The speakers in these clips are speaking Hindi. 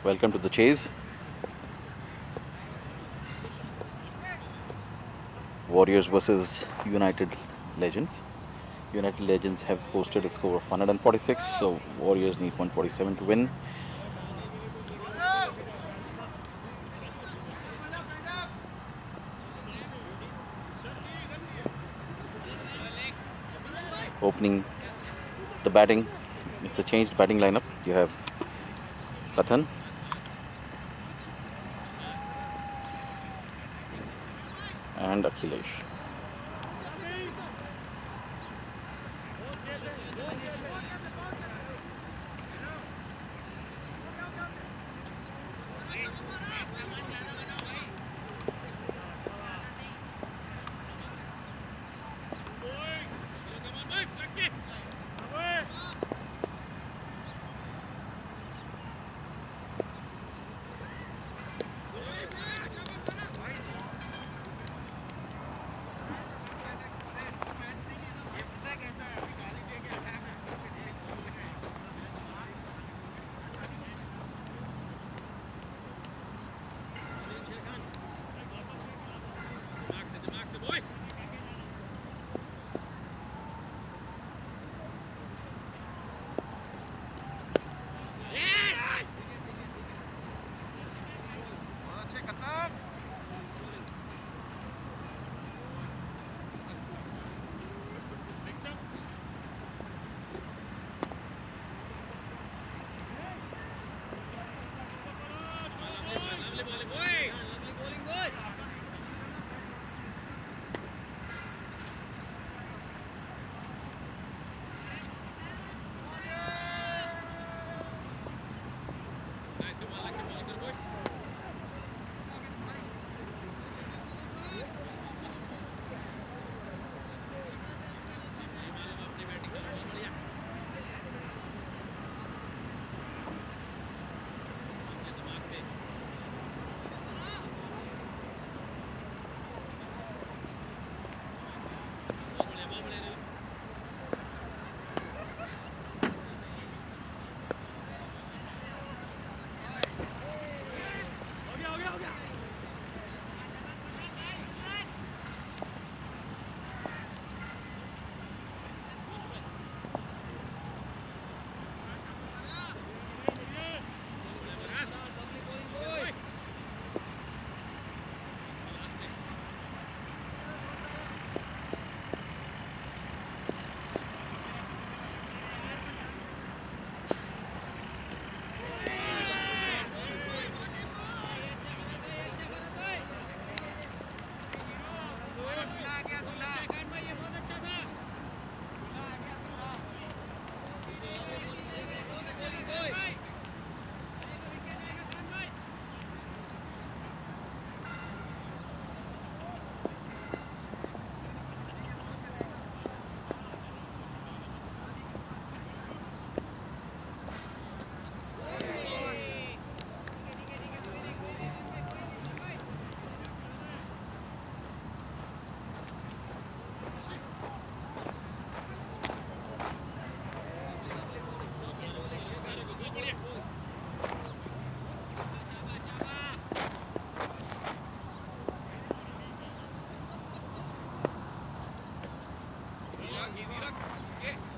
Welcome to the chase. Warriors versus United Legends. United Legends have posted a score of 146, so Warriors need 147 to win. Opening the batting, it's a changed batting lineup. You have Kathan, and Akhilesh.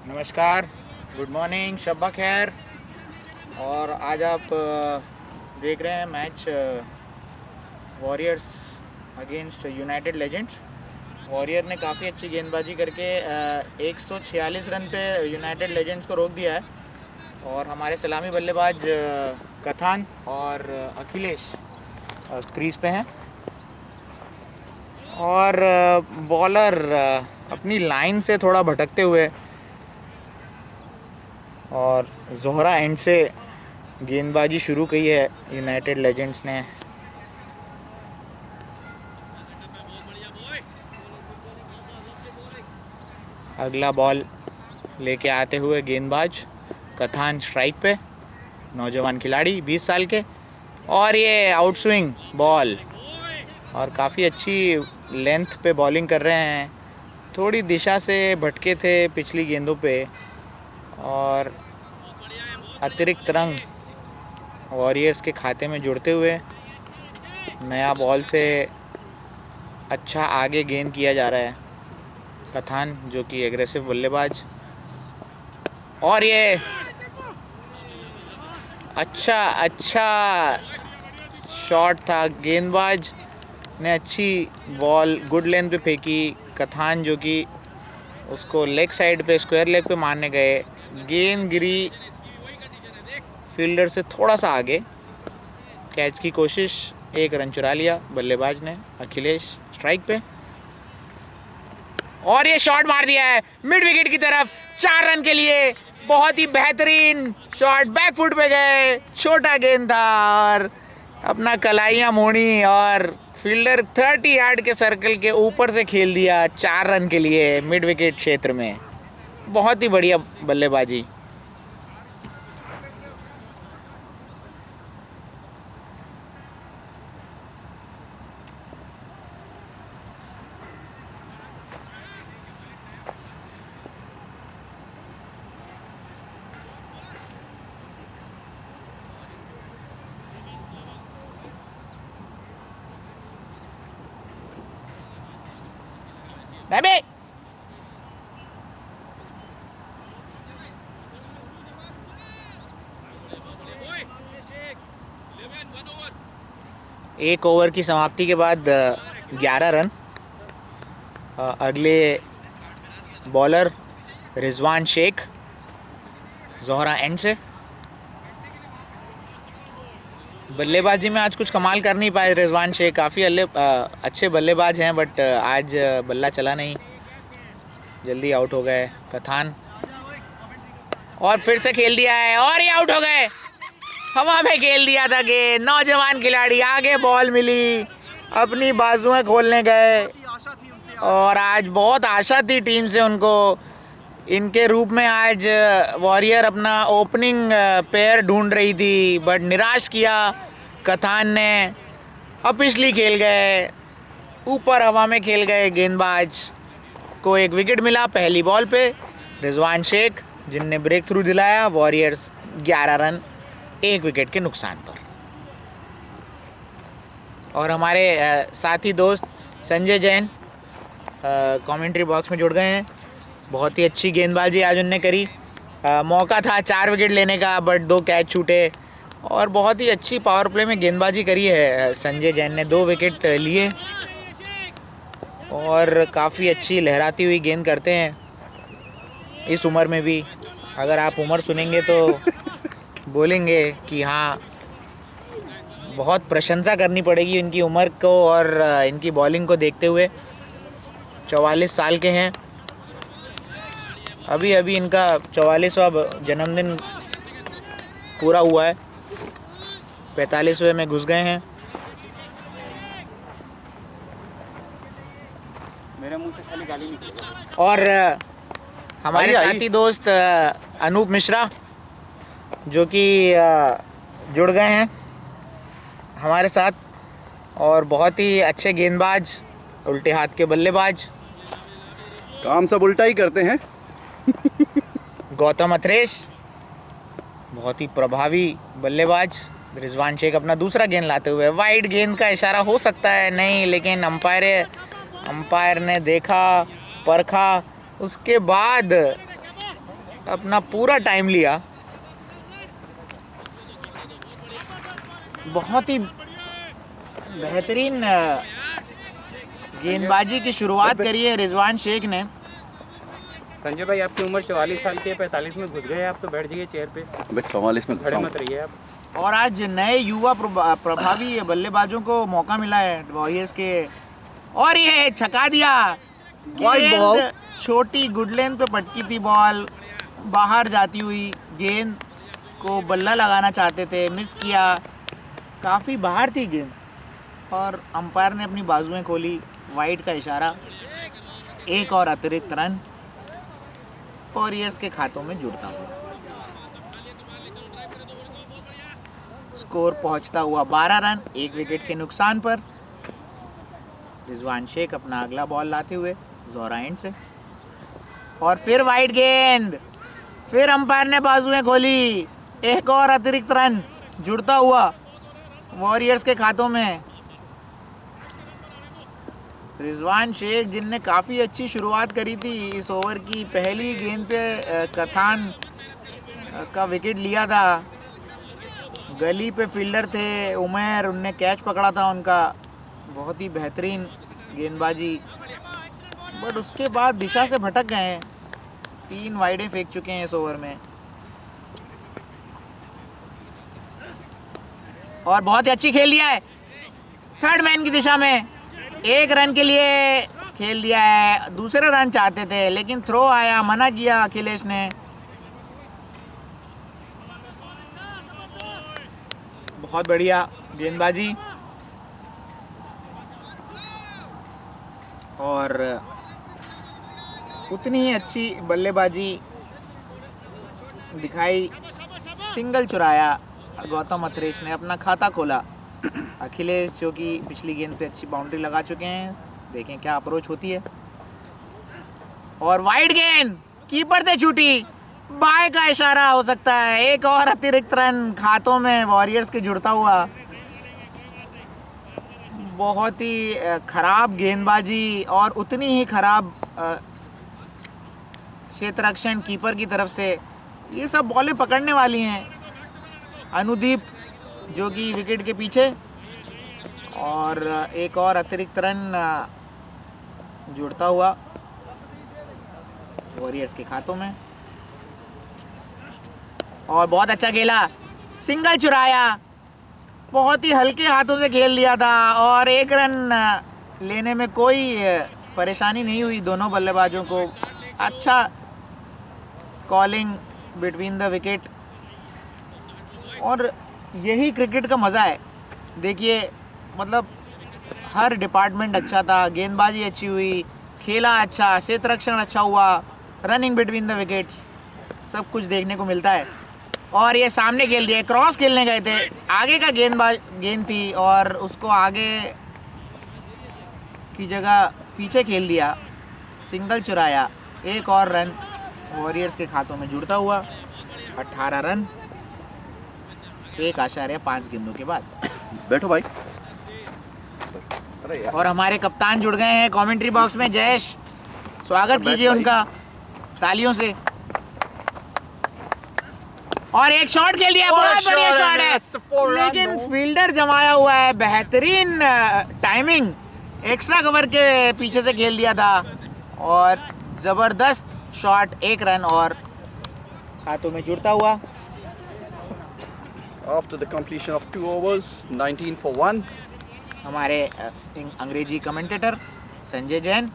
नमस्कार, गुड मॉर्निंग, शब्बा खैर। और आज आप देख रहे हैं match warriors against United legends. Warrior ने काफ़ी अच्छी गेंदबाजी करके 146 रन पे यूनाइटेड लेजेंड्स को रोक दिया है। और हमारे सलामी बल्लेबाज कथान और अखिलेश क्रीज पे हैं। और बॉलर अपनी लाइन से थोड़ा भटकते हुए और जोहरा एंड से गेंदबाजी शुरू की है यूनाइटेड लेजेंड्स ने। अगला बॉल लेके आते हुए गेंदबाज कथान स्ट्राइक पे, नौजवान खिलाड़ी 20 साल के, और ये आउट स्विंग बॉल और काफ़ी अच्छी लेंथ पे बॉलिंग कर रहे हैं। थोड़ी दिशा से भटके थे पिछली गेंदों पे और अतिरिक्त रन वॉरियर्स के खाते में जुड़ते हुए। नया बॉल से अच्छा आगे गेंद किया जा रहा है कथान, जो कि एग्रेसिव बल्लेबाज। और ये अच्छा शॉट था, गेंदबाज ने अच्छी बॉल गुड लेंथ पे फेंकी। कथान जो कि उसको लेग साइड पे स्क्वायर लेग पे मारने गए, गेंद गिरी फील्डर से थोड़ा सा आगे। कैच की कोशिश, 1 रन चुरा लिया बल्लेबाज ने अखिलेश स्ट्राइक पे। और ये शॉट मार दिया है मिड विकेट की तरफ 4 रन के लिए। बहुत ही बेहतरीन शॉट, बैक फुट पे गए, छोटा गेंद था और अपना कलाइयाँ मोड़ी और फील्डर 30 यार्ड के सर्कल के ऊपर से खेल दिया 4 रन के लिए मिड विकेट क्षेत्र में। बहुत ही बढ़िया बल्लेबाजी। Baby! एक ओवर की समाप्ति के बाद 11 रन। अगले बॉलर रिजवान शेख, जोहरा एंड से। बल्लेबाजी में आज कुछ कमाल कर नहीं पाए रिजवान शेख, काफ़ी अच्छे बल्लेबाज हैं बट आज बल्ला चला नहीं, जल्दी आउट हो गए कथान। और फिर से खेल दिया है और ये आउट हो गए। हवा में खेल दिया था कि नौजवान खिलाड़ी, आगे बॉल मिली, अपनी बाजुएं खोलने गए और आज बहुत आशा थी टीम से उनको। इनके रूप में आज वॉरियर अपना ओपनिंग पेयर ढूंढ रही थी बट निराश किया कथान ने। अब पिछली खेल गए, ऊपर हवा में खेल गए, गेंदबाज को 1 विकेट मिला पहली बॉल पे। रिजवान शेख जिनने ब्रेक थ्रू दिलाया, वॉरियर्स 11 रन 1 विकेट के नुकसान पर। और हमारे साथी दोस्त संजय जैन कमेंट्री बॉक्स में जुड़ गए हैं। बहुत ही अच्छी गेंदबाजी आज उनने करी। मौका था 4 विकेट लेने का बट 2 कैच छूटे और बहुत ही अच्छी पावर प्ले में गेंदबाजी करी है संजय जैन ने। 2 विकेट लिए और काफ़ी अच्छी लहराती हुई गेंद करते हैं इस उम्र में भी। अगर आप उम्र सुनेंगे तो बोलेंगे कि हाँ, बहुत प्रशंसा करनी पड़ेगी इनकी उम्र को और इनकी बॉलिंग को देखते हुए। 44 साल के हैं, अभी अभी इनका 44वां जन्मदिन पूरा हुआ है, 45वें में घुस गए हैं। मेरे मुंह से खाली गाली निकलेगी। और हमारे साथी दोस्त अनूप मिश्रा जो कि जुड़ गए हैं हमारे साथ और बहुत ही अच्छे गेंदबाज, उल्टे हाथ के बल्लेबाज। काम सब उल्टा ही करते हैं। गौतम अथरेश बहुत ही प्रभावी बल्लेबाज। रिजवान शेख अपना दूसरा गेंद लाते हुए, वाइड गेंद का इशारा हो सकता है नहीं, लेकिन अंपायर ने देखा, परखा, उसके बाद अपना पूरा टाइम लिया। बहुत ही बेहतरीन गेंदबाजी की शुरुआत करी है रिजवान शेख ने। संजय भाई, आपकी उम्र 44 साल की है, 45 में घुस गए आप तो बैठ जाइए चेयर पे, भाई 44 में खड़े मत रहिए आप। और आज नए युवा प्रभावी बल्लेबाजों को मौका मिला है वॉरियर्स के, और ये छका दिया। गेंद छोटी गुडलेन पे पटकी थी, बॉल बाहर जाती हुई, गेंद को बल्ला लगाना चाहते थे, मिस किया, काफ़ी बाहर थी गेंद और अंपायर ने अपनी बाजुएं खोली, वाइड का इशारा, 1 और अतिरिक्त रन वॉरियर्स के खातों में जुड़ता हुआ। स्कोर पहुंचता हुआ 12 रन 1 विकेट के नुकसान पर। रिजवान शेख अपना अगला बॉल लाते हुए जोहरा एंड से, और फिर वाइड गेंद, फिर अंपायर ने बाजुएं खोली, 1 और अतिरिक्त रन जुड़ता हुआ वॉरियर्स के खातों में। रिजवान शेख जिनने काफ़ी अच्छी शुरुआत करी थी इस ओवर की, पहली गेंद पे कथान का विकेट लिया था। गली पे फील्डर थे उमर, उनने कैच पकड़ा था उनका, बहुत ही बेहतरीन गेंदबाजी। बट उसके बाद दिशा से भटक गए हैं, 3 वाइडें फेंक चुके हैं इस ओवर में। और बहुत ही अच्छी खेल दिया है थर्ड मैन की दिशा में, 1 रन के लिए खेल दिया है। दूसरे रन चाहते थे लेकिन थ्रो आया, मना किया अखिलेश ने। बहुत बढ़िया गेंदबाजी और उतनी ही अच्छी बल्लेबाजी दिखाई। सिंगल चुराया गौतम अथरेश ने, अपना खाता खोला। अखिलेश जो कि पिछली गेंद पे अच्छी बाउंड्री लगा चुके हैं, देखें क्या अप्रोच होती है। और वाइड गेंद कीपर से छूटी, बाय का इशारा हो सकता है। एक और अतिरिक्त रन खातों में वॉरियर्स के जुड़ता हुआ। बहुत ही खराब गेंदबाजी और उतनी ही खराब क्षेत्ररक्षण कीपर की तरफ से। ये सब बॉलें पकड़ने वाली हैं। अनुदीप जो कि विकेट के पीछे, और एक और अतिरिक्त रन जुड़ता हुआ वॉरियर्स के खातों में। और बहुत अच्छा खेला, सिंगल चुराया, बहुत ही हल्के हाथों से खेल लिया था और 1 रन लेने में कोई परेशानी नहीं हुई दोनों बल्लेबाजों को। अच्छा कॉलिंग बिटवीन द विकेट, और यही क्रिकेट का मज़ा है। देखिए मतलब हर डिपार्टमेंट अच्छा था, गेंदबाजी अच्छी हुई, खेला अच्छा, क्षेत्ररक्षण अच्छा हुआ, रनिंग बिटवीन द विकेट्स, सब कुछ देखने को मिलता है। और ये सामने खेल दिया, क्रॉस खेलने गए थे, आगे का गेंद थी और उसको आगे की जगह पीछे खेल दिया, सिंगल चुराया। 1 और रन वॉरियर्स के खातों में जुड़ता हुआ। 18 रन 1.5 गेंदों के बाद। बैठो भाई। अरे यार, और हमारे कप्तान जुड़ गए हैं कमेंट्री बॉक्स में। जयेश, स्वागत कीजिए उनका तालियों से। और एक शॉट खेल दिया, बहुत बढ़िया शॉट है, लेकिन फील्डर जमाया हुआ है। बेहतरीन टाइमिंग, एक्स्ट्रा कवर के पीछे से खेल दिया था और ज़बरदस्त शॉट, 1 रन और खातों में जुड़ता हुआ। after the completion of 2 overs, 19 for 1. हमारे अंग्रेजी कमेंटेटर संजय जैन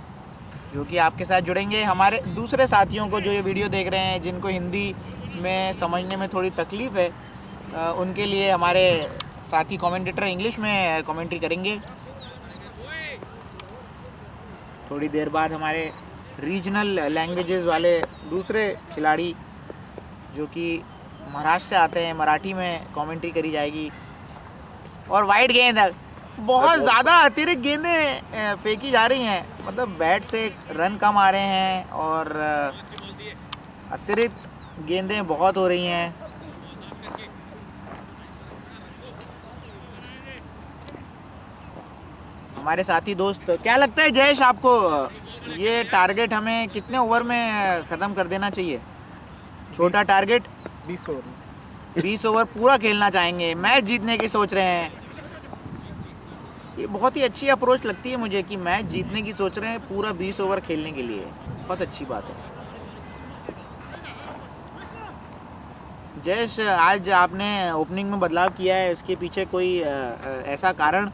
जो कि आपके साथ जुड़ेंगे। हमारे दूसरे साथियों को जो ये वीडियो देख रहे हैं, जिनको हिंदी में समझने में थोड़ी तकलीफ़ है, उनके लिए हमारे साथी कमेंटेटर इंग्लिश में कमेंट्री करेंगे। थोड़ी देर बाद हमारे रीजनल लैंग्वेजेस वाले दूसरे खिलाड़ी जो कि महाराष्ट्र से आते हैं, मराठी में कमेंट्री करी जाएगी। और वाइड गेंद, बहुत ज़्यादा अतिरिक्त गेंदें फेंकी जा रही हैं, मतलब बैट से रन कम आ रहे हैं और अतिरिक्त गेंदें बहुत हो रही हैं। हमारे साथी दोस्त, क्या लगता है जयेश आपको, ये टारगेट हमें कितने ओवर में ख़त्म कर देना चाहिए? छोटा टारगेट 20 ओवर 20 ओवर पूरा खेलना चाहेंगे, मैच जीतने की सोच रहे हैं। ये बहुत ही अच्छी अप्रोच लगती है मुझे कि मैच जीतने की सोच रहे हैं पूरा 20 ओवर खेलने के लिए, बहुत अच्छी बात है। जयेश, आज आपने ओपनिंग में बदलाव किया है, उसके पीछे कोई ऐसा कारण?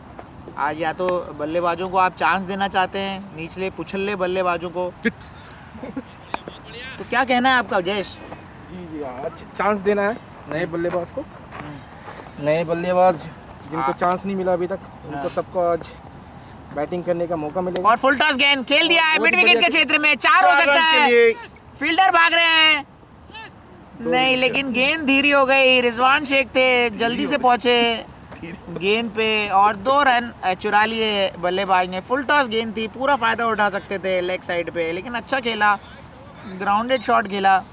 आज या तो बल्लेबाजों को आप चांस देना चाहते हैं, निचले पुछल्ले बल्लेबाजों को, तो क्या कहना है आपका जयेश? जी आज चांस देना है नए बल्लेबाज को। नए बल्लेबाज जिनको चांस नहीं मिला अभी तक, उनको सबको आज बैटिंग करने का मौका मिलेगा। और फुल टॉस गेंद खेल दिया है मिड विकेट के क्षेत्र में, 4 हो सकता है। फील्डर भाग रहे हैं, नहीं, लेकिन गेंद धीरी हो गई। रिजवान शेख थे, जल्दी से पहुंचे गेंद पे और 2 रन चुरा लिए बल्लेबाज ने। फुल टॉस गेंद थी, पूरा फ़ायदा उठा सकते थे लेग साइड पे, लेकिन अच्छा खेला, ग्राउंडेड शॉट खेला,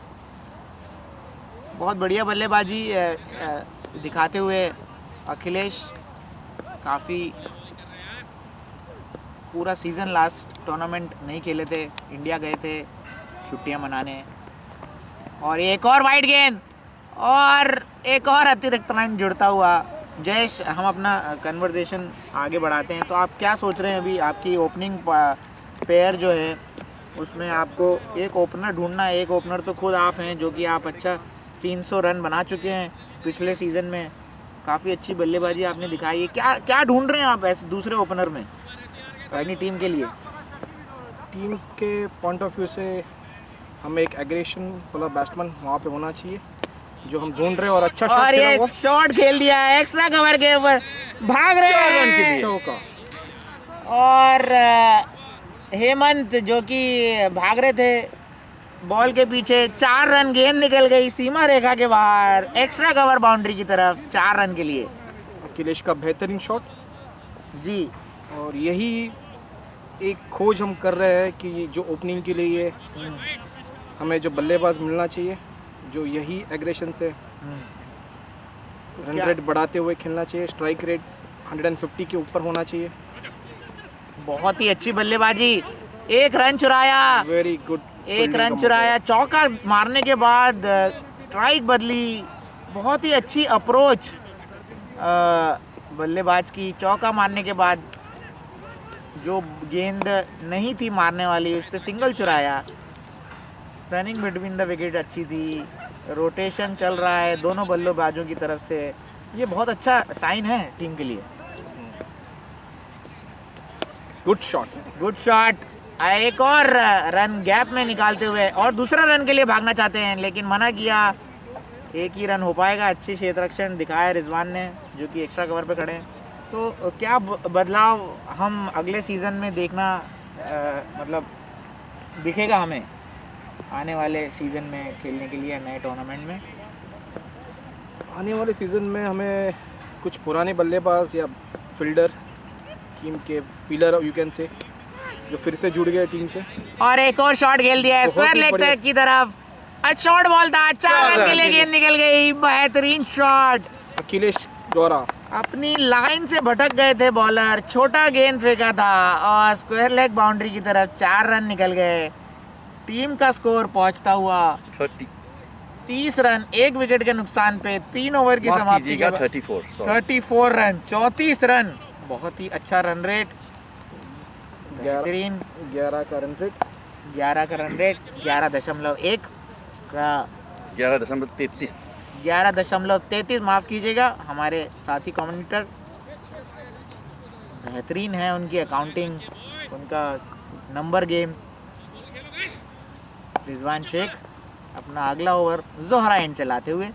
बहुत बढ़िया बल्लेबाजी दिखाते हुए अखिलेश काफ़ी पूरा सीज़न लास्ट टूर्नामेंट नहीं खेले थे, इंडिया गए थे छुट्टियां मनाने, और एक और वाइड गेंद और एक और अतिरिक्त रन जुड़ता हुआ। जयेश, हम अपना कन्वर्सेशन आगे बढ़ाते हैं, तो आप क्या सोच रहे हैं अभी आपकी ओपनिंग पेयर जो है उसमें आपको एक ओपनर ढूंढना है। एक ओपनर तो खुद आप हैं जो कि आप अच्छा 300 रन बना चुके हैं पिछले सीज़न में, काफ़ी अच्छी बल्लेबाजी आपने दिखाई है। क्या क्या ढूंढ रहे हैं आप ऐसे दूसरे ओपनर में अपनी टीम के लिए? टीम के पॉइंट ऑफ व्यू से हमें एक एग्रेशन वाला बैट्समैन वहाँ पे होना चाहिए जो हम ढूंढ रहे हैं, और अच्छा शॉट और खेला ये हुआ। शॉट खेल दिया है एक्स्ट्रा कवर के ऊपर, भाग रहे हैं चौका। और हेमंत जो कि भाग रहे थे बॉल के पीछे, 4 रन, गेंद निकल गई सीमा रेखा के बाहर, एक्स्ट्रा कवर बाउंड्री की तरफ, 4 रन के लिए। अखिलेश का बेहतरीन शॉट जी, और यही एक खोज हम कर रहे हैं कि ये जो ओपनिंग के लिए हमें जो बल्लेबाज मिलना चाहिए जो यही एग्रेशन से रन क्या- रेट बढ़ाते हुए खेलना चाहिए। स्ट्राइक रेट 150 के ऊपर होना चाहिए। बहुत ही अच्छी बल्लेबाजी, एक रन चुराया, वेरी गुड। एक रन चुराया, चौका मारने के बाद स्ट्राइक बदली, बहुत ही अच्छी अप्रोच बल्लेबाज की। चौका मारने के बाद जो गेंद नहीं थी मारने वाली उस पर सिंगल चुराया। रनिंग बिटवीन द विकेट अच्छी थी, रोटेशन चल रहा है दोनों बल्लेबाजों की तरफ से, ये बहुत अच्छा साइन है टीम के लिए। Good shot. गुड शॉट, एक और रन गैप में निकालते हुए और दूसरा रन के लिए भागना चाहते हैं लेकिन मना किया। एक ही रन हो पाएगा। अच्छी क्षेत्ररक्षण दिखाया रिजवान ने जो कि एक्स्ट्रा कवर पे खड़े हैं। तो क्या बदलाव हम अगले सीज़न में देखना मतलब दिखेगा हमें आने वाले सीज़न में खेलने के लिए नए टूर्नामेंट में? आने वाले सीज़न में हमें कुछ पुराने बल्लेबाज या फील्डर, टीम के पिलर यू कैन से, जो फिर से जुड़ गए टीम से। और एक और शॉट खेल दिया है बहुत स्क्वायर ही लेग बढ़िया। तक की तरफ। अच्छा शॉट बॉल था, 4 रन के लिए गेंद निकल गई। बेहतरीन शॉट, अखिलेश द्वारा। अपनी लाइन से भटक गए थे बॉलर, छोटा गेंद फेंका था और स्क्वायर लेग बाउंड्री की तरफ 4 रन निकल गए। टीम का स्कोर पहुंचता हुआ 30 रन, 1 विकेट के नुकसान पे 3 ओवर की समाप्ति के बाद 34 रन, 34 रन, बहुत ही अच्छा रन रेट, बेहतरीन। 11 का रन रेट, 11 का रन रेट, 11.1 का 11.33। 11.33 माफ़ कीजिएगा हमारे साथी कमेंटेटर। बेहतरीन है उनकी अकाउंटिंग, उनका नंबर गेम। रिजवान शेख अपना अगला ओवर जोहरा एंड से लाते हुए।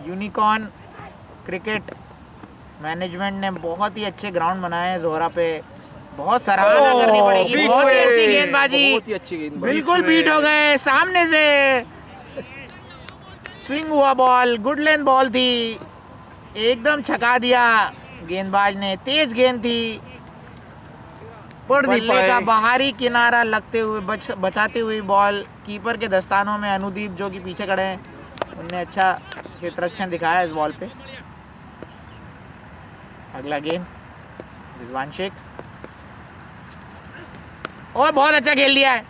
यूनिकॉर्न क्रिकेट मैनेजमेंट ने बहुत ही अच्छे ग्राउंड बनाए हैं जोहरा पे, बहुत सराहना करनी पड़ेगी। बहुत ही अच्छी गेंदबाजी, बहुत ही अच्छी गेंदबाजी। बिल्कुल बीट हो गए सामने से, स्विंग हुआ बॉल, गुड लेंथ बॉल थी, एकदम छका दिया गेंदबाज ने। तेज गेंद थी, बल्ले का बाहरी किनारा लगते हुए बचाते हुए बॉल कीपर के दस्तानों में। अनुदीप जो कि पीछे खड़े हैं उनने अच्छा क्षेत्ररक्षण दिखाया इस बॉल पे। अगला गेंद रिजवान शेख, और बहुत अच्छा खेल दिया है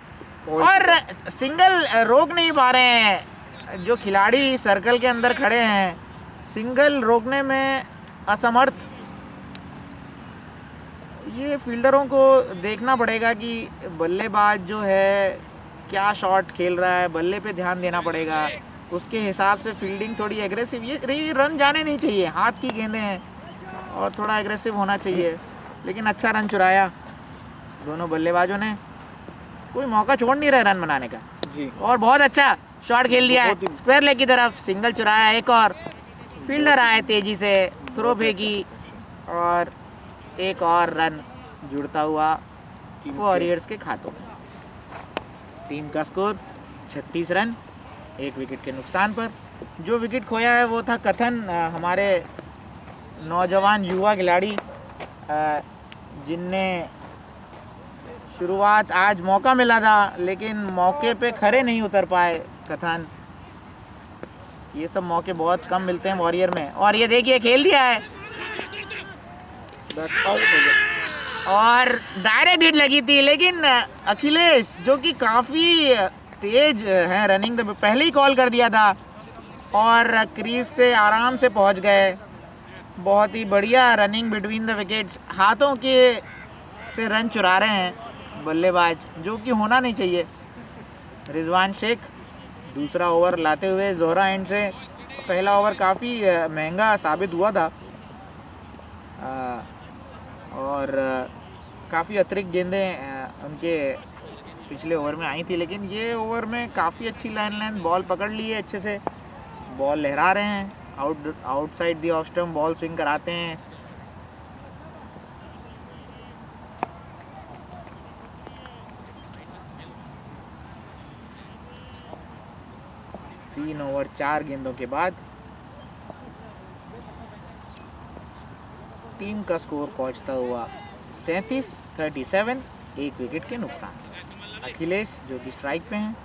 और सिंगल रोक नहीं पा रहे हैं जो खिलाड़ी सर्कल के अंदर खड़े हैं, सिंगल रोकने में असमर्थ। ये फील्डरों को देखना पड़ेगा कि बल्लेबाज जो है क्या शॉट खेल रहा है, बल्ले पे ध्यान देना पड़ेगा, उसके हिसाब से फील्डिंग थोड़ी एग्रेसिव। ये रन जाने नहीं चाहिए, हाथ की गेंदें हैं और थोड़ा एग्रेसिव होना चाहिए। लेकिन अच्छा रन चुराया दोनों बल्लेबाजों ने, कोई मौका छोड़ नहीं रहे रन बनाने का जी। और बहुत अच्छा शॉट खेल दिया है बहुत ही- स्क्वायर लेग की तरफ, सिंगल चुराया। एक और फील्डर आए तेजी से, थ्रो फेंकी और एक और रन जुड़ता हुआ वॉरियर्स के खातों में। टीम का स्कोर 36 रन, 1 विकेट के नुकसान पर। जो विकेट खोया है वो था कथन, हमारे नौजवान युवा खिलाड़ी जिनने शुरुआत, आज मौका मिला था लेकिन मौके पे खरे नहीं उतर पाए कथन। ये सब मौके बहुत कम मिलते हैं वॉरियर में। और ये देखिए खेल दिया है That's out हो गया। और डायरेक्ट हिट लगी थी, लेकिन अखिलेश जो कि काफ़ी तेज हैं रनिंग, तो पहले ही कॉल कर दिया था और क्रीज से आराम से पहुंच गए। बहुत ही बढ़िया रनिंग बिटवीन द विकेट्स, हाथों के से रन चुरा रहे हैं बल्लेबाज, जो कि होना नहीं चाहिए। रिजवान शेख दूसरा ओवर लाते हुए जोहरा एंड से। पहला ओवर काफ़ी महंगा साबित हुआ था और काफ़ी अतिरिक्त गेंदें उनके पिछले ओवर में आई थी, लेकिन ये ओवर में काफ़ी अच्छी लाइन बॉल पकड़ ली है, अच्छे से बॉल लहरा रहे हैं, outside the off stump ball swing कराते हैं। तीन ओवर 4 गेंदों के बाद टीम का स्कोर पहुंचता हुआ 37-37, एक विकेट के नुकसान। अखिलेश जो कि स्ट्राइक पे हैं,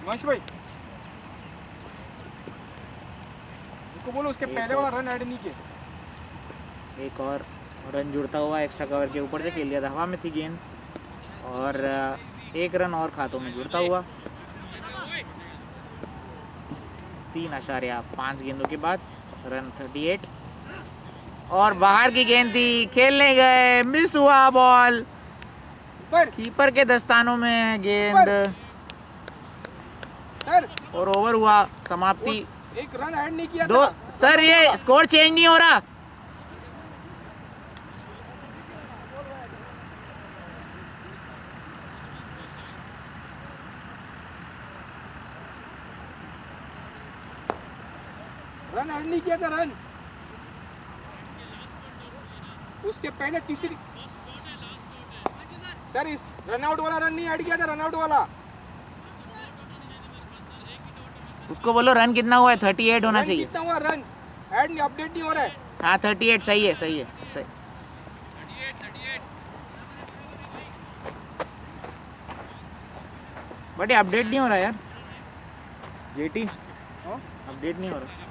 हिमांशु भाई उनको बोलो उसके पहले वाला रन ऐड नहीं किए। एक और रन जुड़ता हुआ एक्स्ट्रा कवर के ऊपर से खेल दिया था, हवा में थी गेंद और एक रन और खातों में जुड़ता हुआ। 3.5 गेंदों के बाद रन 38 और बाहर की गेंद थी, खेलने गए, मिस हुआ बॉल, कीपर के दस्तानों में गेंद और ओवर हुआ समाप्ति। एक रन ऐड नहीं किया दो सर, ये स्कोर चेंज नहीं हो रहा। रन ऐड नहीं किया था, रन उसके पहले तीसरी सर इस रन आउट वाला रन नहीं ऐड किया था, रन आउट वाला। उसको बोलो रन कितना हुआ है, 38 होना चाहिए। कितना हुआ रन ऐड नहीं, अपडेट नहीं हो रहा है। हाँ 38 सही है, सही है, सही। बट ये अपडेट नहीं हो रहा यार, जेटी अपडेट नहीं हो रहा।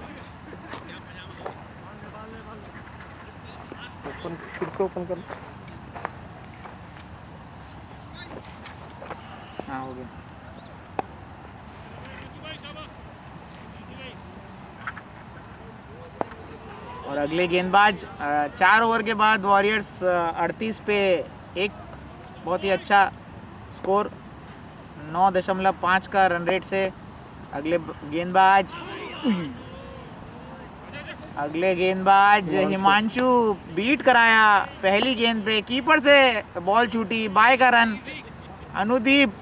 ओपन फिर से ओपन कर। हाँ हो गया। और अगले गेंदबाज 4 ओवर के बाद वॉरियर्स 38 पे 1, बहुत ही अच्छा स्कोर 9.5 का रन रेट से। अगले गेंदबाज हिमांशु बीट कराया पहली गेंद पे, कीपर से बॉल छूटी, बाय का रन। अनुदीप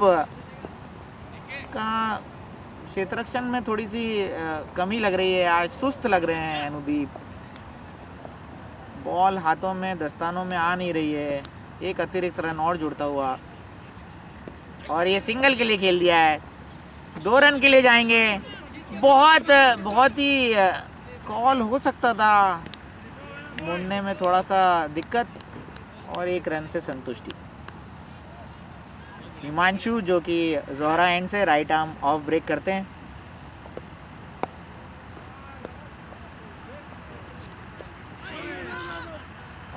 का क्षेत्ररक्षण में थोड़ी सी कमी लग रही है, आज सुस्त लग रहे हैं अनुदीप, बॉल हाथों में दस्तानों में आ नहीं रही है। एक अतिरिक्त रन और जुड़ता हुआ और ये सिंगल के लिए खेल दिया है, 2 रन के लिए जाएंगे। बहुत ही कॉल हो सकता था, मुड़ने में थोड़ा सा दिक्कत और 1 रन से संतुष्टि। हिमांशु जो कि जोहरा एंड से राइट आर्म ऑफ ब्रेक करते हैं।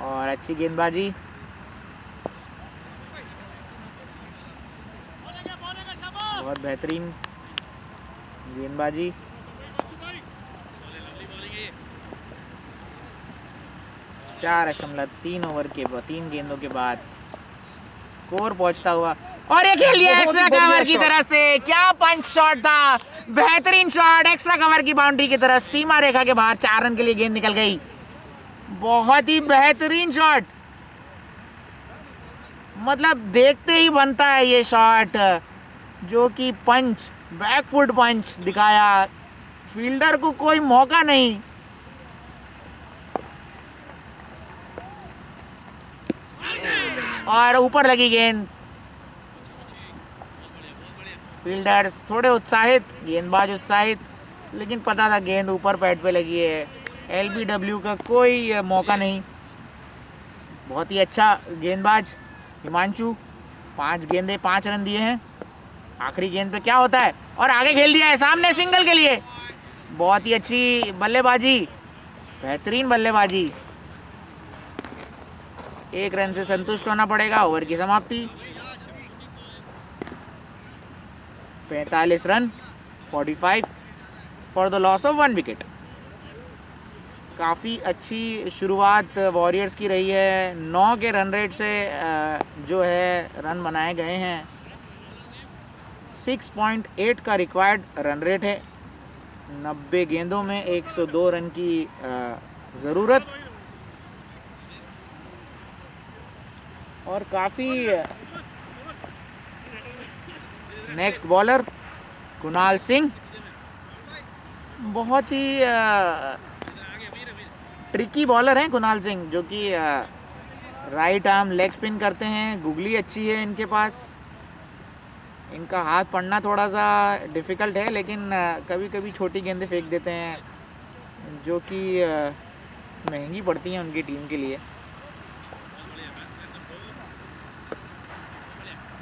और अच्छी गेंदबाजी, बहुत बेहतरीन गेंदबाजी। चार 4.3 ओवर के 3 गेंदों के बाद स्कोर पहुंचता हुआ और ये खेल दिया एक्स्ट्रा कवर की तरफ से। क्या पंच शॉट था, बेहतरीन शॉट, एक्स्ट्रा कवर की बाउंड्री की तरफ, सीमा रेखा के बाहर 4 रन के लिए गेंद निकल गई। बहुत ही बेहतरीन शॉट, मतलब देखते ही बनता है ये शॉट, जो कि पंच, बैकफुट पंच दिखाया, फील्डर को कोई मौका नहीं। और ऊपर लगी गेंद। फील्डर्स थोड़े उत्साहित, गेंदबाज उत्साहित, लेकिन पता था गेंद ऊपर पैड पे लगी है। LBW का कोई मौका नहीं। बहुत ही अच्छा गेंदबाज हिमांशु, 5 गेंदे 5 रन दिए हैं। आखिरी गेंद पे क्या होता है, और आगे खेल दिया है सामने सिंगल के लिए। बहुत ही अच्छी बल्लेबाजी, बेहतरीन बल्लेबाजी। 1 रन से संतुष्ट होना पड़ेगा। ओवर की समाप्ति। 45 run, 45 for the loss of 1 wicket. काफ़ी अच्छी शुरुआत वॉरियर्स की रही है। 9 के रन रेट से जो है रन बनाए गए हैं। 6.8 का रिक्वायर्ड रन रेट है। 90 गेंदों में 102 रन की ज़रूरत। और काफ़ी नेक्स्ट बॉलर कुणाल सिंह, बहुत ही ट्रिकी बॉलर हैं कुणाल सिंह, जो कि राइट आर्म लेग स्पिन करते हैं। गुगली अच्छी है इनके पास। इनका हाथ पड़ना थोड़ा सा डिफ़िकल्ट है, लेकिन कभी कभी छोटी गेंदें फेंक देते हैं, जो कि महंगी पड़ती हैं उनकी टीम के लिए।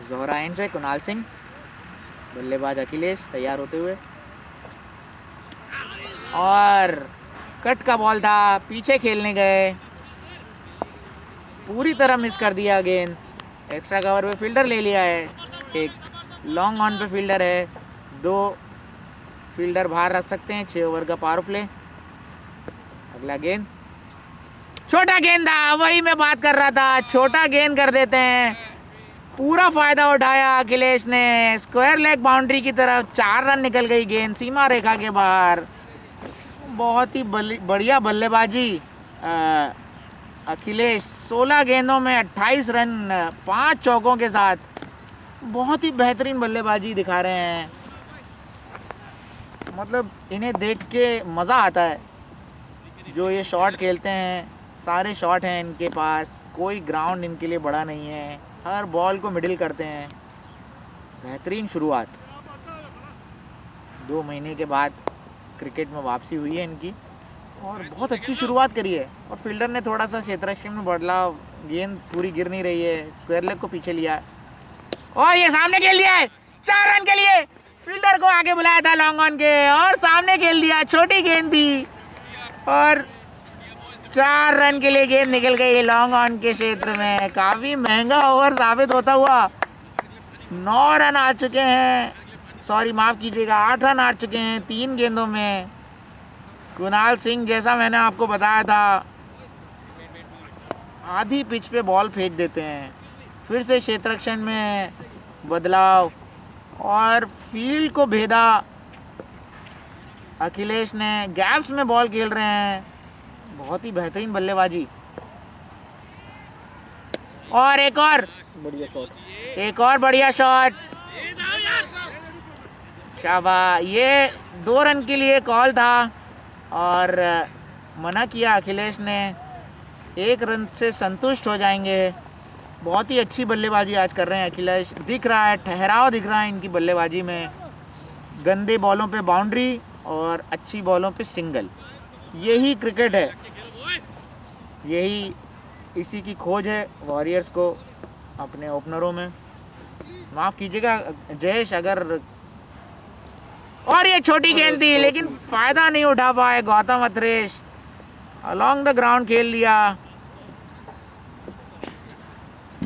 जोहरा एंड से कुणाल सिंह, बल्लेबाज अखिलेश तैयार होते हुए, और कट का बॉल था, पीछे खेलने गए, पूरी तरह मिस कर दिया गेंद। एक्स्ट्रा कवर पे फील्डर ले लिया है। एक लॉन्ग ऑन पे फील्डर है, 2 फील्डर बाहर रख सकते हैं। 6 ओवर का पावर प्ले। अगला गेंद छोटा गेंद था, वही मैं बात कर रहा था, छोटा गेंद कर देते हैं। पूरा फायदा उठाया अखिलेश ने। स्क्वायर लेग बाउंड्री की तरफ 4 रन निकल गई गेंद सीमा रेखा के बाहर। बहुत ही बढ़िया बल्लेबाजी अखिलेश। 16 गेंदों में 28 रन 5 चौकों के साथ बहुत ही बेहतरीन बल्लेबाजी दिखा रहे हैं। मतलब इन्हें देख के मज़ा आता है जो ये शॉट खेलते हैं। सारे शॉट हैं इनके पास, कोई ग्राउंड इनके लिए बड़ा नहीं है, हर बॉल को मिडिल करते हैं। बेहतरीन शुरुआत। 2 महीने के बाद क्रिकेट में वापसी हुई है इनकी, और बहुत अच्छी शुरुआत करी है। और फील्डर ने थोड़ा सा क्षेत्ररक्षण में बदलाव, गेंद पूरी गिर नहीं रही है, स्क्वायर लेग को पीछे लिया और ये सामने खेल दिया है 4 रन के लिए। फील्डर को आगे बुलाया था लॉन्ग ऑन के, और सामने खेल दिया। छोटी गेंद थी और 4 रन के लिए गेंद निकल गई लॉन्ग ऑन के क्षेत्र में। काफ़ी महंगा ओवर साबित होता हुआ। 9 रन आ चुके हैं, सॉरी माफ़ कीजिएगा, 8 रन आ चुके हैं 3 गेंदों में। कुणाल सिंह, जैसा मैंने आपको बताया था, आधी पिच पे बॉल फेंक देते हैं। फिर से क्षेत्ररक्षण में बदलाव और फील्ड को भेदा अखिलेश ने। गैप्स में बॉल खेल रहे हैं, बहुत ही बेहतरीन बल्लेबाजी। और एक और बढ़िया शॉट, एक और बढ़िया शॉट। शाबाश। ये 2 रन के लिए कॉल था और मना किया अखिलेश ने। 1 रन से संतुष्ट हो जाएंगे। बहुत ही अच्छी बल्लेबाजी आज कर रहे हैं अखिलेश। दिख रहा है, ठहराव दिख रहा है इनकी बल्लेबाजी में। गंदे बॉलों पे बाउंड्री और अच्छी बॉलों पे सिंगल। यही क्रिकेट है, यही इसी की खोज है वॉरियर्स को अपने ओपनरों में। माफ़ कीजिएगा जयेश अगर, और ये छोटी गेंद थी लेकिन फ़ायदा नहीं उठा पाए गौतम अथरेश। अलॉन्ग द ग्राउंड खेल लिया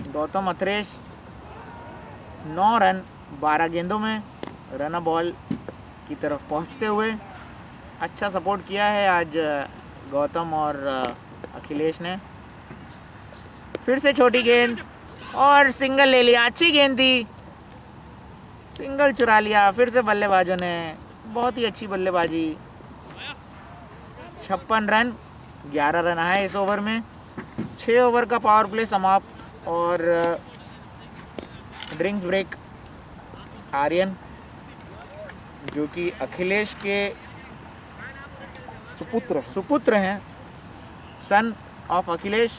गौतम अथरेश। 9 रन 12 गेंदों में रन बॉल की तरफ पहुंचते हुए। अच्छा सपोर्ट किया है आज गौतम और अखिलेश ने। फिर से छोटी गेंद और सिंगल ले लिया। अच्छी गेंद थी, सिंगल चुरा लिया फिर से बल्लेबाजों ने। बहुत ही अच्छी बल्लेबाजी। 56 रन 11 रन आए इस ओवर में। 6 ओवर का पावर प्ले समाप्त और ड्रिंक्स ब्रेक। आर्यन, जो कि अखिलेश के सुपुत्र हैं, सन ऑफ अखिलेश,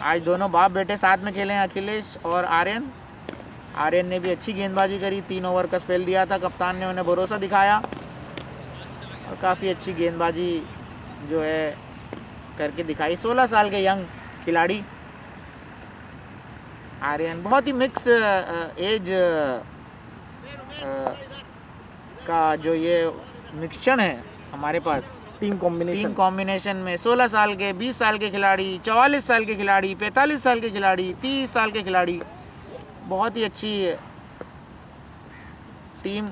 आज दोनों बाप बेटे साथ में खेले हैं, अखिलेश और आर्यन। आर्यन ने भी अच्छी गेंदबाजी करी, 3 ओवर का स्पेल दिया था, कप्तान ने उन्हें भरोसा दिखाया और काफ़ी अच्छी गेंदबाजी जो है करके दिखाई। 16 साल के यंग खिलाड़ी आर्यन, बहुत ही मिक्स एज का जो ये मिक्सचर है हमारे पास टीम टीम कॉम्बिनेशन में। 16 साल के, 20 साल के खिलाड़ी, 44 साल के खिलाड़ी, 45 साल के खिलाड़ी, 30 साल के खिलाड़ी, बहुत ही अच्छी टीम।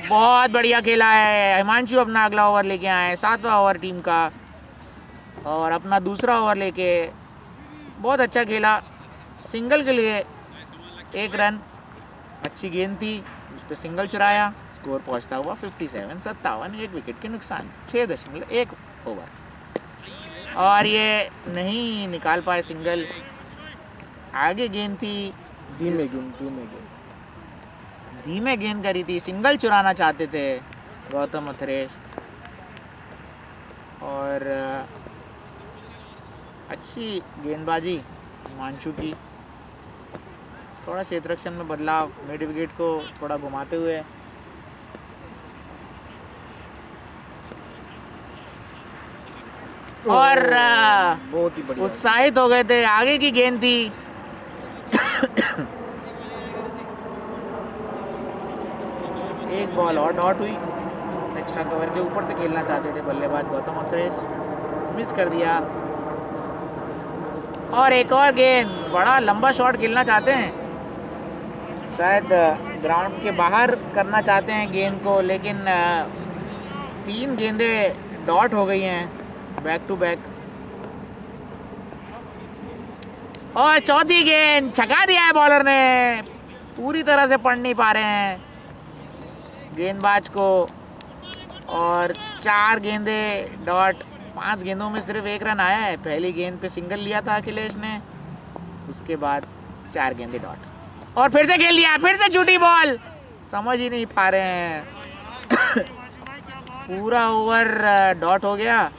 बहुत बढ़िया खेला है हिमांशु, अपना अगला ओवर लेके आए, 7वां ओवर टीम का, और अपना दूसरा ओवर लेके बहुत अच्छा खेला। सिंगल के लिए 1 रन, अच्छी गेंद थी, उस पर सिंगल चुराया, स्कोर पहुंचता हुआ 57-57, 1 विकेट के नुकसान, 6.1 ओवर। और ये नहीं निकाल पाए सिंगल, आगे गेंद थी, धीमे गेंद करी थी, सिंगल चुराना चाहते थे गौतम अथरेश, और अच्छी गेंदबाजी हिमांशु की। थोड़ा क्षेत्र रक्षण में बदलाव, मिड विकेट को थोड़ा घुमाते हुए, और बहुत ही बढ़िया, उत्साहित हो गए थे। आगे की गेंद थी, एक बॉल और डॉट हुई। एक्स्ट्रा कवर के ऊपर से खेलना चाहते थे बल्लेबाज गौतम अथरेश, मिस कर दिया। और एक और गेंद, बड़ा लंबा शॉट खेलना चाहते हैं, शायद ग्राउंड के बाहर करना चाहते हैं गेंद को, लेकिन 3 गेंदें डॉट हो गई हैं बैक टू बैक। और चौथी गेंद छका दिया है बॉलर ने, पूरी तरह से पढ़ नहीं पा रहे हैं गेंदबाज को, और 4 गेंदें डॉट। 5 गेंदों में सिर्फ 1 रन आया है। पहली गेंद पे सिंगल लिया था अखिलेश ने, उसके बाद 4 गेंदें डॉट, और फिर से खेल दिया, फिर से छूटी बॉल, समझ ही नहीं पा रहे हैं। पूरा ओवर डॉट हो गया,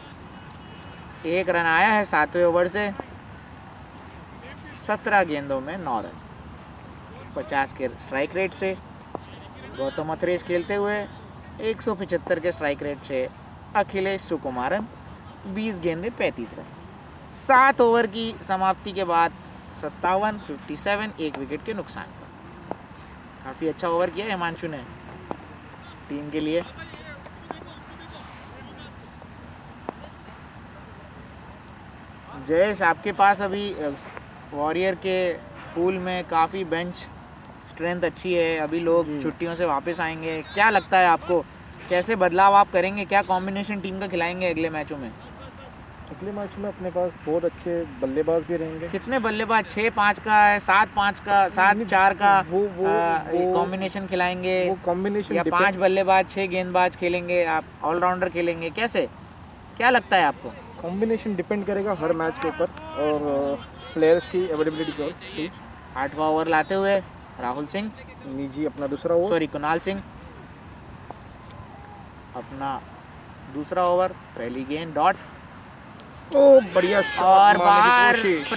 1 रन आया है 7वें ओवर से, 17 गेंदों में 9 रन, 50 के स्ट्राइक रेट से गौतम अथरेश खेलते हुए, 175 के स्ट्राइक रेट से अखिलेश सुकुमारन, 20 गेंदें 35 रन। 7 ओवर की समाप्ति के बाद 57-57, 1 विकेट के नुकसान पर। काफ़ी अच्छा ओवर किया हिमांशु ने टीम के लिए। जयेश, आपके पास अभी वॉरियर के पूल में काफ़ी बेंच स्ट्रेंथ अच्छी है, अभी लोग छुट्टियों से वापस आएंगे, क्या लगता है आपको, कैसे बदलाव आप करेंगे, क्या कॉम्बिनेशन टीम का खिलाएंगे अगले मैचों में? अगले मैच में अपने पास बहुत अच्छे बल्लेबाज भी रहेंगे। कितने बल्लेबाज, 6-5 का है, 7-5 का, 7-4 का वो कॉम्बिनेशन खिलाएंगे, वो कॉम्बिनेशन या 5 बल्लेबाज 6 गेंदबाज खेलेंगे, आप ऑलराउंडर खेलेंगे, कैसे, क्या लगता है आपको? कॉम्बिनेशन डिपेंड करेगा हर मैच के ऊपर और प्लेयर्स की अवेलेबिलिटी के ऊपर। 8वां ओवर लाते हुए राहुल सिंह, निजी अपना दूसरा ओवर, सॉरी कुणाल सिंह अपना दूसरा ओवर, पहली गेंद डॉट, ओ बढ़िया शॉट और मारने की बाहर कोशिश।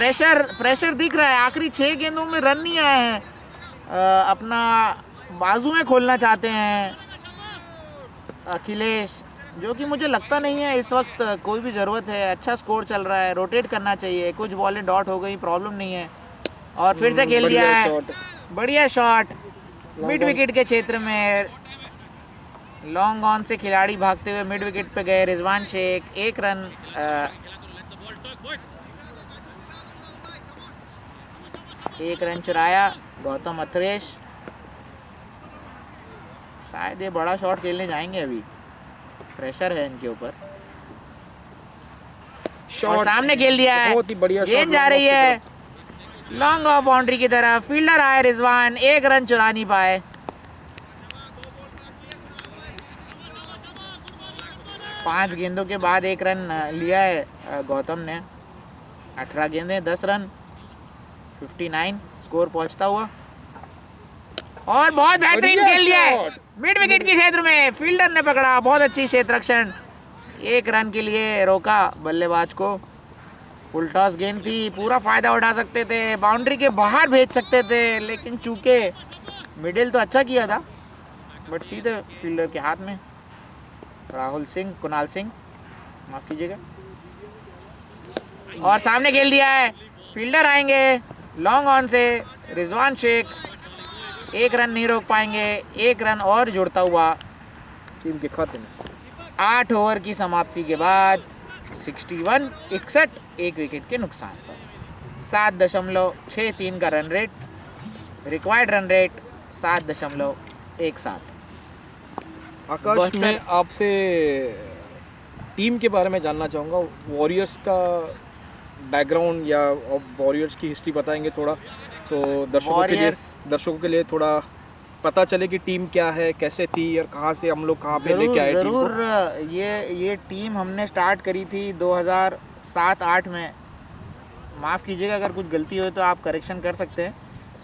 प्रेशर दिख रहा है। आखिरी 6 गेंदों में रन नहीं आए हैं, अपना बाजू में खोलना चाहते हैं अखिलेश, जो कि मुझे लगता नहीं है इस वक्त कोई भी ज़रूरत है। अच्छा स्कोर चल रहा है, रोटेट करना चाहिए, कुछ बॉलें डॉट हो गई, प्रॉब्लम नहीं है। और फिर से खेल दिया है, बढ़िया शॉट, मिड विकेट के क्षेत्र में लॉन्ग ऑन से खिलाड़ी भागते हुए मिड विकेट पे गए। रिजवान शेख 1 रन, एक रन चुराया गौतम अथरेश। शायद ये बड़ा शॉट खेलने जाएंगे, अभी प्रेशर है इनके ऊपर। और सामने खेल दिया है, बहुत ही बढ़िया शॉट, गेंद जा रही है लॉन्ग ऑफ बाउंड्री की तरफ, फील्डर आए रिजवान, 1 रन चुरा नहीं पाए। 5 गेंदों के बाद 1 रन लिया है गौतम ने। 18 गेंदें 10 रन, 59 स्कोर पहुंचता हुआ, और बहुत बेहतरीन खेल दिया है मिड विकेट के क्षेत्र में, फील्डर ने पकड़ा, बहुत अच्छी क्षेत्र रक्षण, 1 रन के लिए रोका बल्लेबाज को। फुल टॉस गेंद थी, पूरा फ़ायदा उठा सकते थे, बाउंड्री के बाहर भेज सकते थे, लेकिन चूंकि मिडिल तो अच्छा किया था बट सीधे फील्डर के हाथ में। राहुल सिंह, कुणाल सिंह माफ़ कीजिएगा, और सामने खेल दिया है। फील्डर आएंगे लॉन्ग ऑन से, रिजवान शेख 1 रन नहीं रोक पाएंगे, 1 रन और जुड़ता हुआ टीम के खाते में। 8 ओवर की समाप्ति के बाद 61 एक विकेट के नुकसान पर 7.63 का run rate, required run rate 7.17। आकाश, बहत्तर। मैं आपसे टीम के बारे में जानना चाहूँगा। वॉरियर्स का बैकग्राउंड या वॉरियर्स की हिस्ट्री बताएंगे थोड़ा, तो दर्शकों के लिए थोड़ा पता चले कि टीम क्या है, कैसे थी और कहाँ से हम लोग कहाँ पे लेके आए टीम को। ज़रूर। ये टीम हमने स्टार्ट करी थी 2007-8 में। माफ़ कीजिएगा अगर कुछ गलती हो तो आप करेक्शन कर सकते हैं।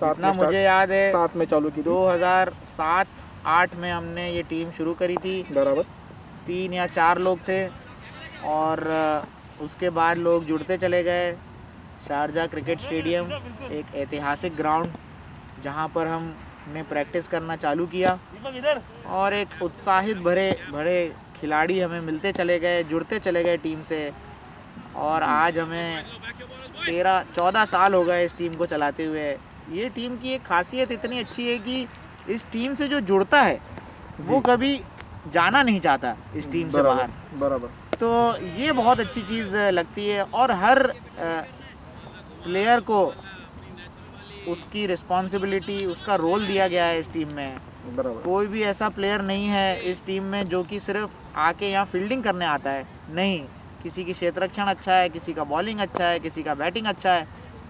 इतना मुझे याद है 7 में चालू की 2007-8 में हमने ये टीम शुरू करी थी। बराबर। 3 या 4 लोग थे और उसके बाद लोग जुड़ते चले गए। शारजा क्रिकेट स्टेडियम एक ऐतिहासिक ग्राउंड जहाँ पर हमने प्रैक्टिस करना चालू किया और एक उत्साहित भरे खिलाड़ी हमें मिलते चले गए, जुड़ते चले गए टीम से, और आज हमें 13-14 साल हो गए इस टीम को चलाते हुए। ये टीम की एक खासियत इतनी अच्छी है कि इस टीम से जो जुड़ता है वो कभी जाना नहीं चाहता इस टीम से बाहर। बराबर। तो ये बहुत अच्छी चीज़ लगती है और हर प्लेयर को उसकी रिस्पॉन्सिबिलिटी, उसका रोल दिया गया है इस टीम में। बराबर। कोई भी ऐसा प्लेयर नहीं है इस टीम में जो कि सिर्फ आके यहाँ फील्डिंग करने आता है, नहीं। किसी की क्षेत्ररक्षण अच्छा है, किसी का बॉलिंग अच्छा है, किसी का बैटिंग अच्छा है,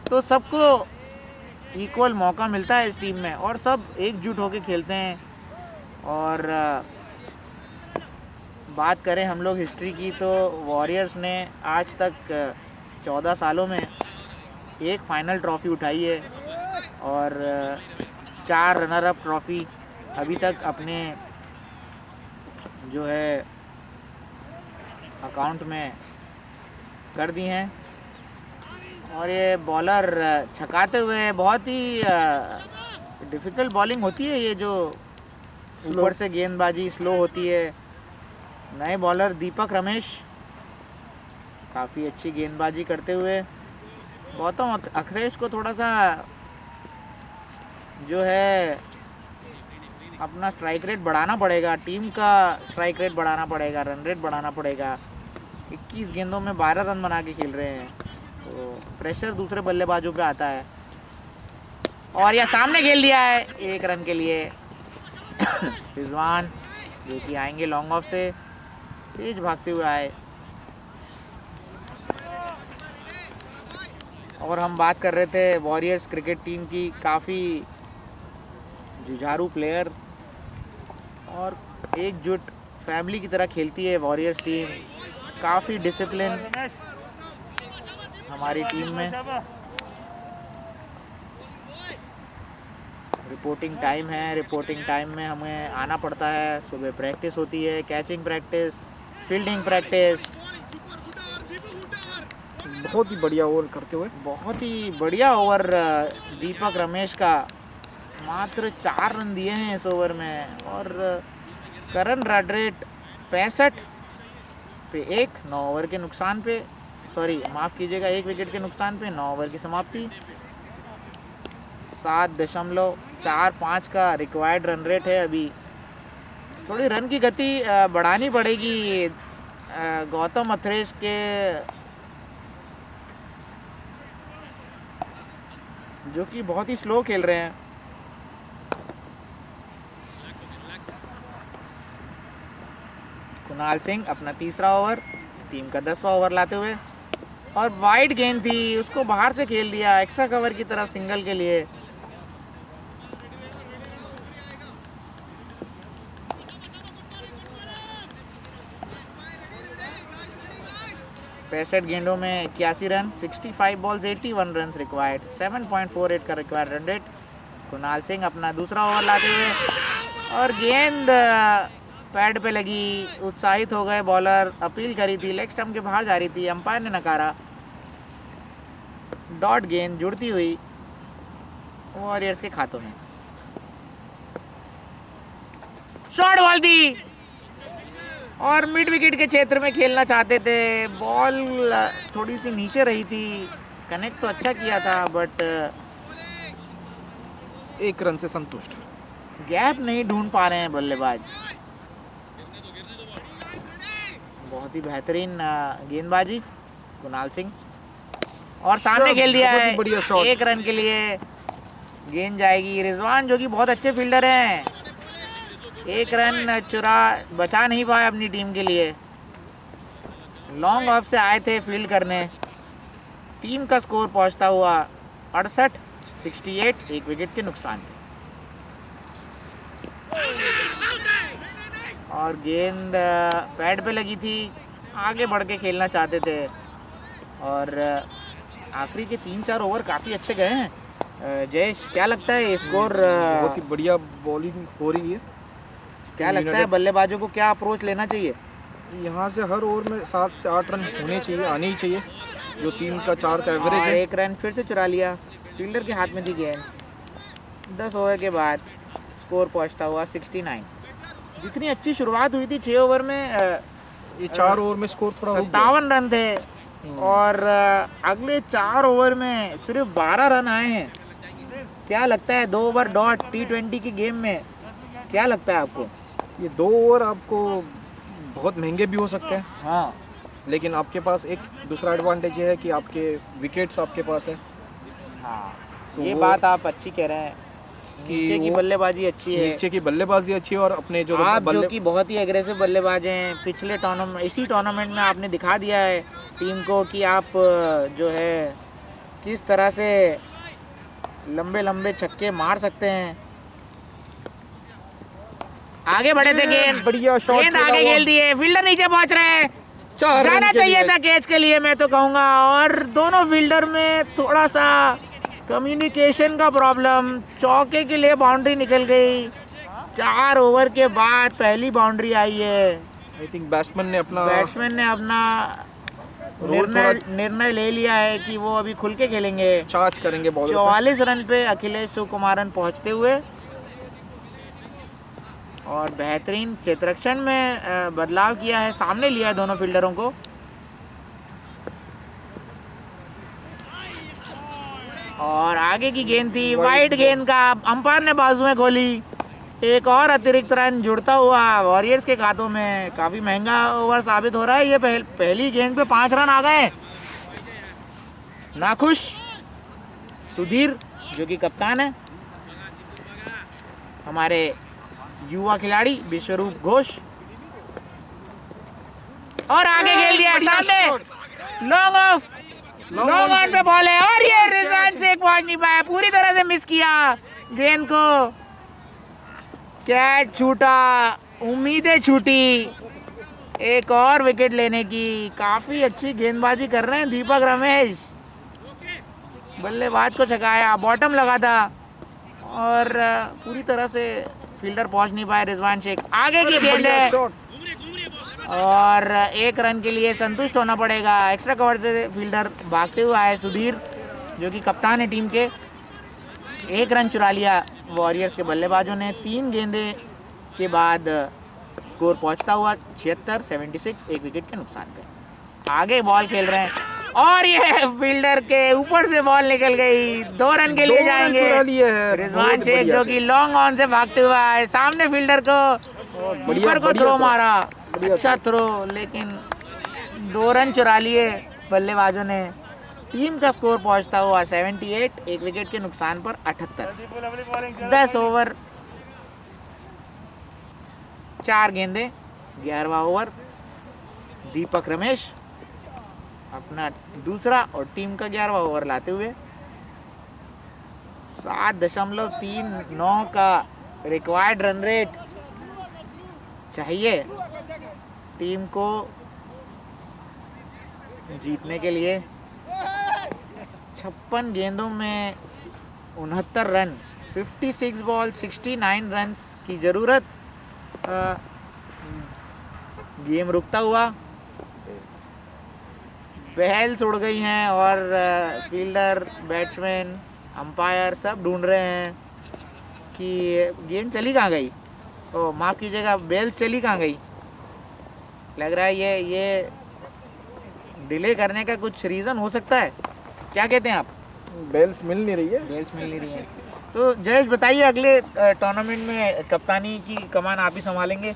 तो सबको इक्वल मौका मिलता है इस टीम में और सब एकजुट होकर खेलते हैं। और बात करें हम लोग हिस्ट्री की तो वॉरियर्स ने आज तक 14 सालों में एक फाइनल ट्रॉफ़ी उठाई है और 4 रनर अप ट्रॉफ़ी अभी तक अपने जो है अकाउंट में कर दी हैं। और ये बॉलर छकाते हुए बहुत ही डिफ़िकल्ट बॉलिंग होती है, ये जो ऊपर से गेंदबाजी स्लो होती है। नए बॉलर दीपक रमेश काफ़ी अच्छी गेंदबाजी करते हुए, गौतम अखरेश को थोड़ा सा जो है अपना स्ट्राइक रेट बढ़ाना पड़ेगा, टीम का स्ट्राइक रेट बढ़ाना पड़ेगा, रन रेट बढ़ाना पड़ेगा। 21 गेंदों में 12 रन बना के खेल रहे हैं, तो प्रेशर दूसरे बल्लेबाजों पे आता है। और यह सामने खेल दिया है 1 रन के लिए रिजवान, जो कि आएंगे लॉन्ग ऑफ से, तेज भागते हुए आए। और हम बात कर रहे थे वॉरियर्स क्रिकेट टीम की, काफ़ी जुझारू प्लेयर और एकजुट फैमिली की तरह खेलती है वॉरियर्स टीम। काफ़ी डिसिप्लिन हमारी टीम में। रिपोर्टिंग टाइम है, रिपोर्टिंग टाइम में हमें आना पड़ता है। सुबह प्रैक्टिस होती है, कैचिंग प्रैक्टिस, फील्डिंग प्रैक्टिस। बहुत ही बढ़िया ओवर करते हुए, बहुत ही बढ़िया ओवर दीपक रमेश का। मात्र 4 रन दिए हैं इस ओवर में और करंट रन रेट 65 पे 1, 9 ओवर के नुकसान पे, सॉरी माफ़ कीजिएगा 1 विकेट के नुकसान पे 9 ओवर की समाप्ति। 7.45 का रिक्वायर्ड रन रेट है। अभी थोड़ी रन की गति बढ़ानी पड़ेगी गौतम अखरेश के, जो कि बहुत ही स्लो खेल रहे हैं। कुणाल सिंह अपना तीसरा ओवर, टीम का 10वां ओवर लाते हुए, और वाइड गेंद थी, उसको बाहर से खेल दिया एक्स्ट्रा कवर की तरफ सिंगल के लिए। पैंसठ गेंदों में 81 रन, 65 बॉल्स 81 रन रिक्वायर्ड, 7.48 का required run rate. Kunal Singh अपना दूसरा ओवर लाते हुए, और गेंद पैड पे लगी, उत्साहित हो गए बॉलर, अपील करी थी, लेग स्टंप के बाहर जा रही थी, अंपायर ने नकारा। डॉट गेंद जुड़ती हुई वॉरियर्स के खातों में। शॉर्ट बॉल थी और मिड विकेट के क्षेत्र में खेलना चाहते थे। बॉल थोड़ी सी नीचे रही थी, कनेक्ट तो अच्छा किया था बट 1 रन से संतुष्ट। गैप नहीं ढूंढ पा रहे हैं बल्लेबाज। बहुत ही बेहतरीन गेंदबाजी कुणाल सिंह, और सामने खेल दिया बहुत ही है। बढ़िया शॉट। 1 रन के लिए गेंद जाएगी। रिजवान जो कि बहुत अच्छे फील्डर हैं, 1 रन बचा नहीं पाए अपनी टीम के लिए। लॉन्ग ऑफ से आए थे फील्ड करने। टीम का स्कोर पहुंचता हुआ 68, 1 विकेट के नुकसान। और गेंद पैड पे लगी थी, आगे बढ़ के खेलना चाहते थे और आखिरी के 3-4 ओवर काफ़ी अच्छे गए हैं। जयेश, क्या लगता है स्कोर? बहुत ही बढ़िया बॉलिंग हो रही है। क्या लगता है बल्लेबाजों को क्या अप्रोच लेना चाहिए? यहाँ से हर ओवर में 7 से 8 रन होने चाहिए, आने ही चाहिए, जो 3 का 4 का एवरेज और है। 1 रन फिर से चुरा लिया, फील्डर के हाथ में थी गेंद। 10 ओवर के बाद स्कोर पहुंचता हुआ 69। जितनी अच्छी शुरुआत हुई थी 6 ओवर में, ये 4 ओवर में स्कोर थोड़ा रुक गया। 57 रन थे और अगले 4 ओवर में सिर्फ 12 रन आए हैं। क्या लगता है 2 ओवर डॉट T20 की गेम में क्या लगता है आपको? ये 2 ओवर आपको बहुत महंगे भी हो सकते हैं, हाँ, लेकिन आपके पास एक दूसरा एडवांटेज है कि आपके विकेट्स आपके पास है। हाँ, तो ये वो- बात आप अच्छी कह रहे हैं कि नीचे की वो- बल्लेबाजी अच्छी है। नीचे की बल्लेबाजी अच्छी है और अपने जो आप जो कि बहुत ही एग्रेसिव बल्लेबाज हैं, पिछले टूर्नामेंट इसी टूर्नामेंट में आपने दिखा दिया है टीम को कि आप जो है किस तरह से लंबे लंबे छक्के मार सकते हैं। आगे बढ़े थे गेंद, बढ़िया शॉट गेंद आगे खेल दिए, फील्डर नीचे पहुंच रहे हैं। 4 रन जाना के चाहिए लिए। था कैच के लिए, मैं तो कहूँगा। और दोनों फील्डर में थोड़ा सा कम्युनिकेशन का प्रॉब्लम। चौके के लिए बाउंड्री निकल गई। 4 ओवर के बाद पहली बाउंड्री आई है। आई थिंक बैट्समैन ने अपना बैट्समैन ने अपना रोल निर्णय ले लिया है कि वो अभी खुल के खेलेंगे। चार्ज करेंगे बॉल। 44 रन पे अखिलेश सुकुमारन पहुंचते हुए, और बेहतरीन क्षेत्ररक्षण में बदलाव किया है, सामने लिया है दोनों फील्डरों को। और आगे की गेंद थी, वाइड गेंद का अंपायर ने बाजुएं खोली। एक और अतिरिक्त रन जुड़ता हुआ वॉरियर्स के खातों में। काफ़ी महंगा ओवर साबित हो रहा है ये। पहली गेंद पे 5 रन आ गए। नाखुश सुधीर जो कि कप्तान है, हमारे युवा खिलाड़ी विश्वरूप घोष, और आगे खेल दिया सामने। लॉन्ग ऑफ, लॉन्ग ऑन पे बॉल है और ये रिजवान शेख पहुंच नहीं पाया, पूरी तरह से मिस किया गेंद को। कैच छूटा, उम्मीदें छूटी एक और विकेट लेने की। काफ़ी अच्छी गेंदबाजी कर रहे हैं दीपक रमेश। बल्लेबाज को छकाया, बॉटम लगा था और पूरी तरह से फील्डर पहुंच नहीं पाए रिजवान शेख। आगे की गेंद है और 1 रन के लिए संतुष्ट होना पड़ेगा। एक्स्ट्रा कवर से फील्डर भागते हुए आए सुधीर जो कि कप्तान है टीम के। 1 रन चुरा लिया वॉरियर्स के बल्लेबाजों ने। 3 गेंदे के बाद स्कोर पहुंचता हुआ 76, 1 विकेट के नुकसान पे। आगे बॉल खेल रहे हैं और ये फील्डर के ऊपर से बॉल निकल गई। 2 रन के लिए जाएंगे रिजवान शेख जो कि लॉन्ग ऑन से भागते हुए आए, सामने फील्डर को, कीपर को थ्रो मारा। अच्छा थ्रो, लेकिन 2 रन चुरा लिए बल्लेबाजों ने। टीम का स्कोर पहुंचता हुआ 78, 1 विकेट के नुकसान पर 78। 10 ओवर 4 गेंदे, 11वां ओवर। दीपक रमेश अपना दूसरा और टीम का 11वां ओवर लाते हुए 7.39 का रिक्वायर्ड रन रेट चाहिए टीम को जीतने के लिए। 56 गेंदों में 69 रन, 56 बॉल 69 रन्स की ज़रूरत। गेम रुकता हुआ पहल्स उड़ गई हैं और फील्डर, बैट्समैन, अंपायर सब ढूंढ रहे हैं कि गेंद चली कहाँ गई। ओ माफ़ कीजिएगा, बेल्स चली कहाँ गई। लग रहा है ये डिले करने का कुछ रीज़न हो सकता है। क्या कहते हैं आप? बेल्स मिल नहीं रही है। बेल्स मिल नहीं रही हैं। तो जयेश बताइए, अगले टूर्नामेंट में कप्तानी की कमान आप ही संभालेंगे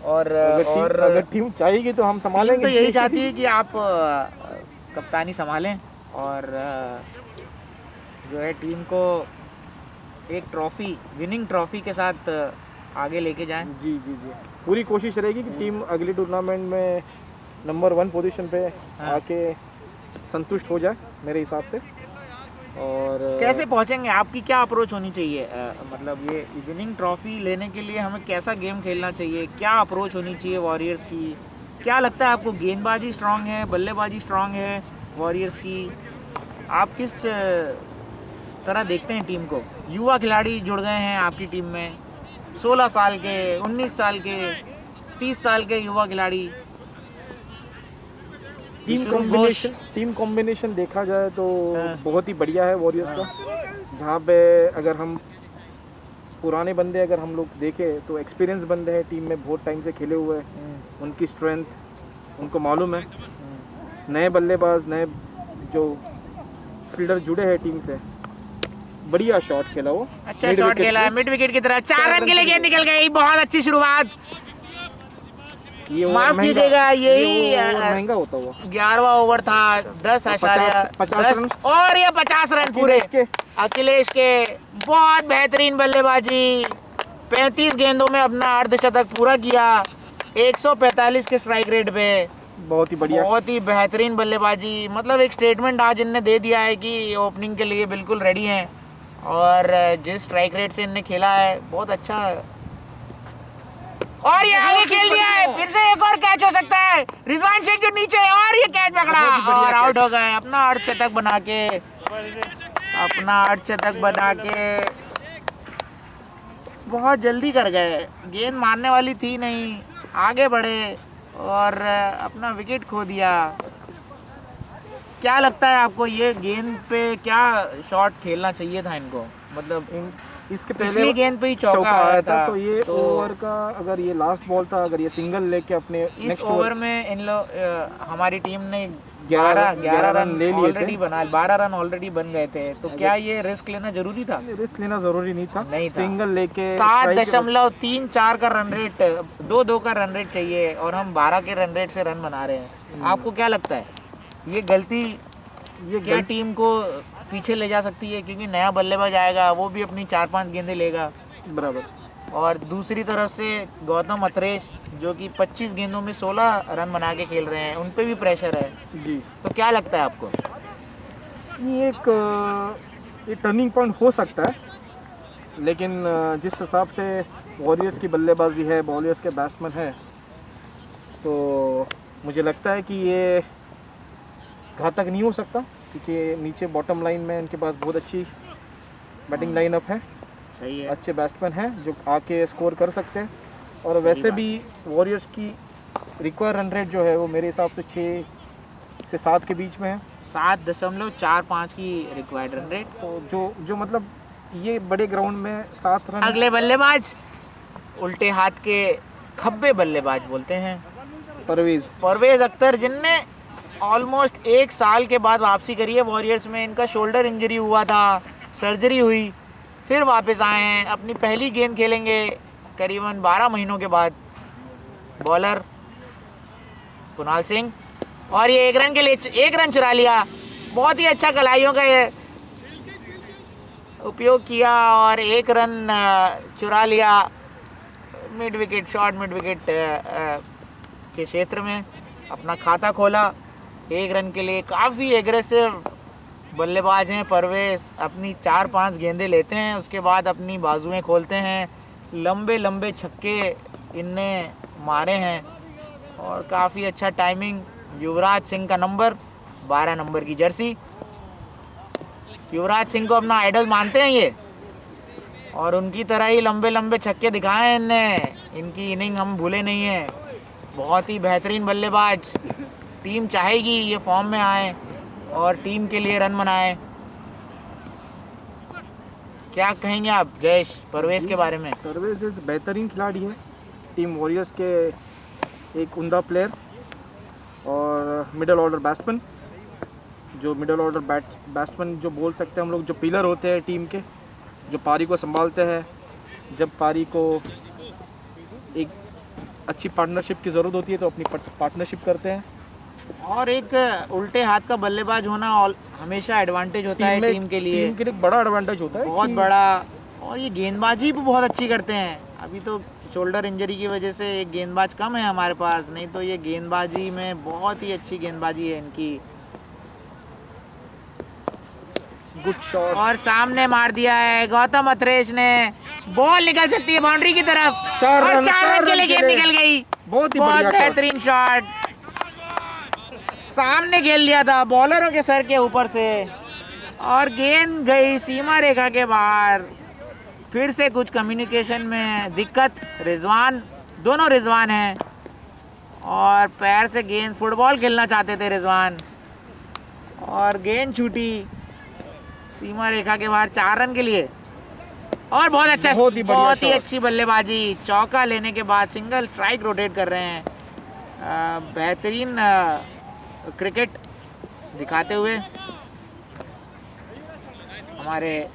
और अगर टीम चाहेगी तो हम टीम संभालेंगे। तो यही चाहती है कि आप कप्तानी संभालें और जो है टीम को एक ट्रॉफी, विनिंग ट्रॉफी के साथ आगे लेके जाएं। जी जी जी, पूरी कोशिश रहेगी कि टीम अगली टूर्नामेंट में नंबर 1 पोजीशन पे हाँ। आके संतुष्ट हो जाए मेरे हिसाब से। और कैसे पहुंचेंगे, आपकी क्या अप्रोच होनी चाहिए? मतलब ये विनिंग ट्रॉफी लेने के लिए हमें कैसा गेम खेलना चाहिए, क्या अप्रोच होनी चाहिए वॉरियर्स की? क्या लगता है आपको, गेंदबाजी स्ट्रांग है, बल्लेबाजी स्ट्रांग है वॉरियर्स की? आप किस तरह देखते हैं टीम को? युवा खिलाड़ी जुड़ गए हैं आपकी टीम में, 16 साल के, 19 साल के, 30 साल के युवा खिलाड़ी। टीम कॉम्बिनेशन देखा जाए तो हाँ। बहुत ही बढ़िया है वॉरियर्स का। जहाँ पे अगर हम पुराने बंदे अगर हम लोग देखें तो एक्सपीरियंस बंदे हैं, टीम में बहुत टाइम से खेले हुए हैं, उनकी स्ट्रेंथ उनको मालूम है। नए बल्लेबाज, नए जो फील्डर जुड़े हैं टीम से, बढ़िया शॉट खेला वो। अच्छा Mid शॉट wicket खेला है, पे। मिड विकेट की तरफ 4 रन के लिए गेंद निकल गई। बहुत अच्छी शुरुआत। ये over माफ महंगा- कीजिएगा, यही ये over महंगा होता हुआ 11वां ओवर था। 50 रन और ये 50 रन पूरे के अखिलेश के। बहुत बेहतरीन बल्लेबाजी, 35 गेंदों में अपना अर्धशतक पूरा किया, 145 के स्ट्राइक रेट पे। बहुत ही बढ़िया। बहुत ही बेहतरीन बल्लेबाजी। मतलब एक स्टेटमेंट आज इनने दे दिया है कि ओपनिंग के लिए बिल्कुल रेडी हैं और जिस स्ट्राइक रेट से इनने खेला है बहुत अच्छा। और ये आगे खेल दिया है, फिर से एक और कैच हो सकता है। रिजवान शेख जो नीचे है और ये कैच पकड़ा और आउट हो गए। अपना अर्धशतक बना के बहुत जल्दी कर गए। गेंद मारने वाली थी नहीं, आगे बढ़े और अपना विकेट खो दिया। क्या लगता है आपको, ये गेंद पे क्या शॉट खेलना चाहिए था इनको? मतलब इसके पिछली पहले गेंद पे ही चौका आया था, तो ये ओवर का अगर ये लास्ट बॉल था, अगर ये सिंगल लेके अपने इस नेक्स्ट ओवर में इन लोग हमारी टीम ने 11 11 रन ले लिए ऑलरेडी बना, 12 रन ऑलरेडी बन गए थे। तो क्या ये रिस्क लेना जरूरी था? रिस्क लेना जरूरी नहीं था। नहीं था। सिंगल लेके 7.34 का रन रेट, 2-2 का रन रेट चाहिए और हम 12 के रन रेट से रन बना रहे हैं। आपको क्या लगता है ये गलती क्या टीम को पीछे ले जा सकती है? क्योंकि नया बल्लेबाज आएगा, वो भी अपनी 4-5 गेंदें लेगा। बराबर। और दूसरी तरफ से गौतम अथरेश जो कि 25 गेंदों में 16 रन बना के खेल रहे हैं, उन पे भी प्रेशर है। जी, तो क्या लगता है आपको? ये टर्निंग पॉइंट हो सकता है, लेकिन जिस हिसाब से वॉरियर्स की बल्लेबाजी है, वॉरियर्स के बैट्समैन हैं, तो मुझे लगता है कि ये घातक नहीं हो सकता, क्योंकि नीचे बॉटम लाइन में इनके पास बहुत अच्छी बैटिंग लाइनअप है, सही है। अच्छे बैट्समैन हैं जो आके स्कोर कर सकते हैं। और वैसे भी वॉरियर्स की रिक्वायर रन रेट जो है वो मेरे हिसाब से 6 से 7 के बीच में है। 7.45 की रिक्वायर्ड रन रेट। तो जो मतलब ये बड़े ग्राउंड में 7 रन। अगले बल्लेबाज उल्टे हाथ के खब्बे बल्लेबाज बोलते हैं, परवेज अख्तर, जिनने ऑलमोस्ट 1 साल के बाद वापसी करी है वॉरियर्स में। इनका शोल्डर इंजरी हुआ था, सर्जरी हुई, फिर वापस आए हैं। अपनी पहली गेंद खेलेंगे करीबन 12 महीनों के बाद। बॉलर कुणाल सिंह, और ये 1 रन के लिए 1 रन चुरा लिया। बहुत ही अच्छा कलाइयों का ये उपयोग किया और 1 रन चुरा लिया। Mid wicket shot, mid wicket के क्षेत्र में अपना खाता खोला। 1 रन के लिए काफ़ी एग्रेसिव बल्लेबाज हैं परवेज। अपनी 4-5 गेंदें लेते हैं, उसके बाद अपनी बाजुएं खोलते हैं। लंबे लंबे छक्के इनने मारे हैं और काफ़ी अच्छा टाइमिंग। युवराज सिंह का नंबर, 12 नंबर की जर्सी। युवराज सिंह को अपना आइडल मानते हैं ये, और उनकी तरह ही लंबे लंबे छक्के दिखाए हैं इनने। इनकी इनिंग हम भूले नहीं हैं। बहुत ही बेहतरीन बल्लेबाज टीम चाहेगी ये फॉर्म में आए और टीम के लिए रन बनाए। क्या कहेंगे आप जयेश परवेज के बारे में? परवेज एक बेहतरीन खिलाड़ी है, टीम वॉरियर्स के एक उम्दा प्लेयर और मिडल ऑर्डर बैट्समैन, जो मिडल ऑर्डर बैट्समैन जो बोल सकते हैं हम लोग, जो पिलर होते हैं टीम के, जो पारी को संभालते हैं जब पारी को एक अच्छी पार्टनरशिप की ज़रूरत होती है तो अपनी पार्टनरशिप करते हैं। और एक उल्टे हाथ का बल्लेबाज होना हमेशा एडवांटेज होता है टीम के लिए, एक बड़ा एडवांटेज होता है, बहुत बड़ा। और ये गेंदबाजी भी बहुत अच्छी करते हैं। अभी तो शोल्डर इंजरी की वजह से एक गेंदबाज कम है हमारे पास, नहीं तो ये गेंदबाजी में बहुत ही अच्छी गेंदबाजी है इनकी। गुड शॉट और सामने मार दिया है गौतम अथरेश ने। बॉल निकल सकती है बाउंड्री की तरफ, चार और रन, 4 रन के लिए गेंद निकल गई। बहुत ही बहुत बढ़िया शॉट। बेहतरीन शॉट, सामने खेल दिया था बॉलरों के सर के ऊपर से और गेंद गई सीमा रेखा के बाहर। फिर से कुछ कम्युनिकेशन में दिक्कत। रिजवान, दोनों रिजवान हैं और पैर से गेंद, फुटबॉल खेलना चाहते थे रिजवान और गेंद छूटी सीमा रेखा के बाहर 4 रन के लिए। और बहुत अच्छा, बहुत ही बढ़िया बहुत ही शॉट। अच्छी बल्लेबाजी। चौका लेने के बाद सिंगल स्ट्राइक रोटेट कर रहे हैं। बेहतरीन क्रिकेट दिखाते हुए हमारे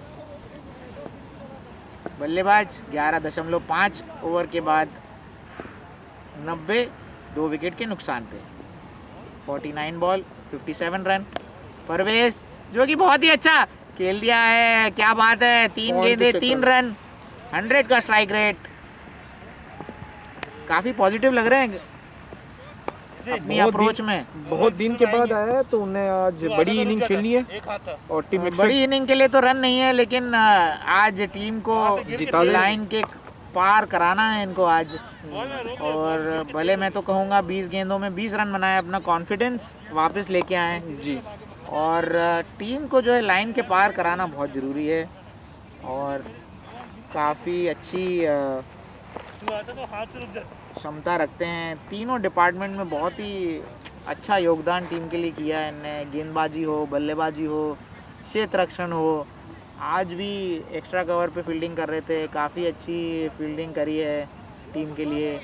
बल्लेबाज 11.5 ओवर के बाद 90, 2 विकेट के नुकसान पे 49 बॉल 57 रन। परवेज जो कि बहुत ही अच्छा खेल दिया है, क्या बात है, 3 गेंदे 3 रन, 100 का स्ट्राइक रेट। काफ़ी पॉजिटिव लग रहे हैं अपनी अप्रोच में। बहुत दिन के बाद आया है तो उन्हें आज बड़ी इनिंग खेलनी है और टीम बड़ी इनिंग के लिए तो रन नहीं है, लेकिन आज टीम को जिता दे। लाइन के पार कराना है इनको आज। और भले मैं तो कहूँगा 20 गेंदों में 20 रन बनाए, अपना कॉन्फिडेंस वापस लेके आए जी। और टीम को जो है लाइन के पार कराना बहुत ज़रूरी है। और काफ़ी अच्छी क्षमता रखते हैं, तीनों डिपार्टमेंट में बहुत ही अच्छा योगदान टीम के लिए किया है इनने। गेंदबाजी हो, बल्लेबाजी हो, क्षेत्र रक्षण हो। आज भी एक्स्ट्रा कवर पे फील्डिंग कर रहे थे, काफ़ी अच्छी फील्डिंग करी है टीम के लिए।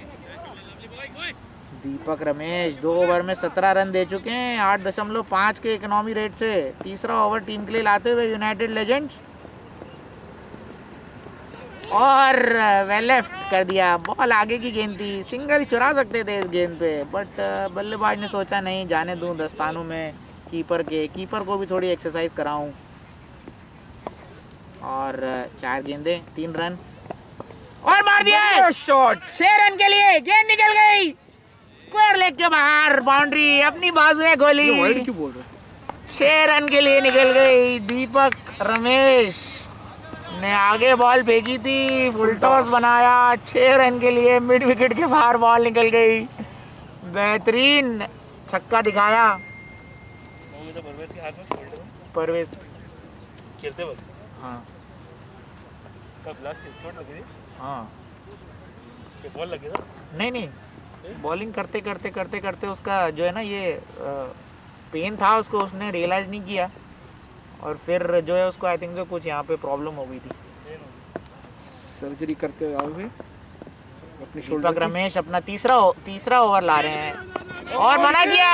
दीपक रमेश 2 ओवर में 17 रन दे चुके हैं 8.5 के इकोनॉमी रेट से। तीसरा ओवर टीम के लिए लाते हुए यूनाइटेड लेजेंड्स, और वेल लेफ्ट कर दिया। बॉल आगे की गेंद थी, सिंगल चुरा सकते थे इस गेंद पे, बट बल्लेबाज ने सोचा नहीं, जाने दूं दस्तानों में कीपर को भी थोड़ी एक्सरसाइज कराऊं। और 4 गेंदे 3 रन और मार दिया शॉट 6 रन के लिए। गेंद निकल गई स्क्वायर लेग के बाहर, बाउंड्री अपनी बाजू में गोली। वाइड क्यों बोल रहे 6 रन के लिए निकल गई। दीपक रमेश ने आगे बॉल फेंकी थी, फुल टॉस बनाया, 6 रन के लिए मिड विकेट के बाहर बॉल निकल गई। बेहतरीन छक्का दिखाया परवेज खेलते वक्त हाँ कब लास्ट चोट लगी थी हाँ कि बॉल लगी था? नहीं, बॉलिंग करते करते उसका जो है ना ये पेन था, उसको उसने रियलाइज़ नहीं किया और फिर जो है उसको आई थिंक जो कुछ यहाँ पे प्रॉब्लम हो गई थी। सर्जरी करके आए हुए अपनी दीपक शोल्डर रमेश अपना तीसरा ओवर ला रहे हैं और मना किया।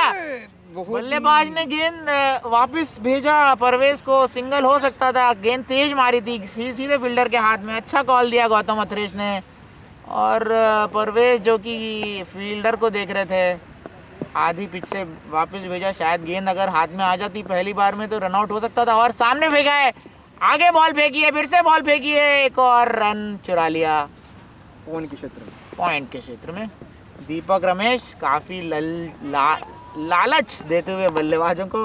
बल्लेबाज ने गेंद वापस भेजा परवेज को, सिंगल हो सकता था, गेंद तेज मारी थी सीधे फील्डर के हाथ में। अच्छा कॉल दिया गौतम अथरेश ने। और परवेज जो कि फील्डर को देख रहे थे, आधी पिच से वापस भेजा। शायद गेंद अगर हाथ में आ जाती पहली बार में तो रनआउट हो सकता था। और सामने फेंका है, आगे बॉल फेंकी है, फिर से बॉल फेंकी है, एक और रन चुरा लिया पॉइंट के क्षेत्र में। पॉइंट के क्षेत्र में। दीपक रमेश काफ़ी लालच देते हुए बल्लेबाजों को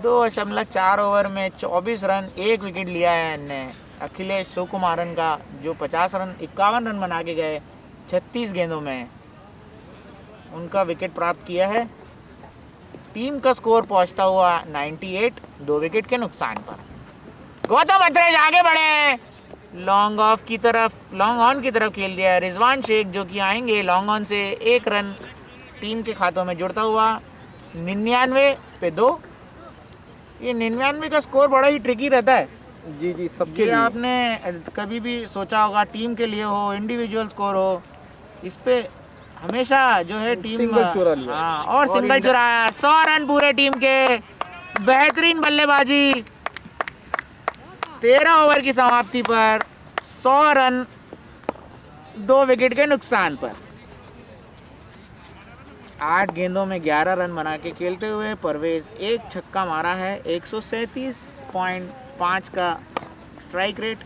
2.4 ओवर में 24 रन, 1 विकेट लिया है इनने। अखिलेश सुकुमारन का जो 51 रन बना के गए 36 गेंदों में, उनका विकेट प्राप्त किया है। टीम का स्कोर पहुंचता हुआ 98, 2 विकेट के नुकसान पर। गौतम अथरेश आगे बढ़े, लॉन्ग ऑन की तरफ खेल दिया है। रिजवान शेख जो कि आएंगे लॉन्ग ऑन से 1 रन टीम के खातों में जुड़ता हुआ 99 पे 2। ये 99 का स्कोर बड़ा ही ट्रिकी रहता है। जी जी, सबके ये लिए। आपने कभी भी सोचा होगा, टीम के लिए हो, इंडिविजुअल स्कोर हो, इस पे हमेशा जो है टीम सिंगल चुरा लिया। हाँ, और सिंगल चुराया। 100 रन पूरे टीम के, बेहतरीन बल्लेबाजी। 13 ओवर की समाप्ति पर 100 रन 2 विकेट के नुकसान पर। 8 गेंदों में 11 रन बना के खेलते हुए परवेज एक छक्का मारा है। 137.5 का स्ट्राइक रेट।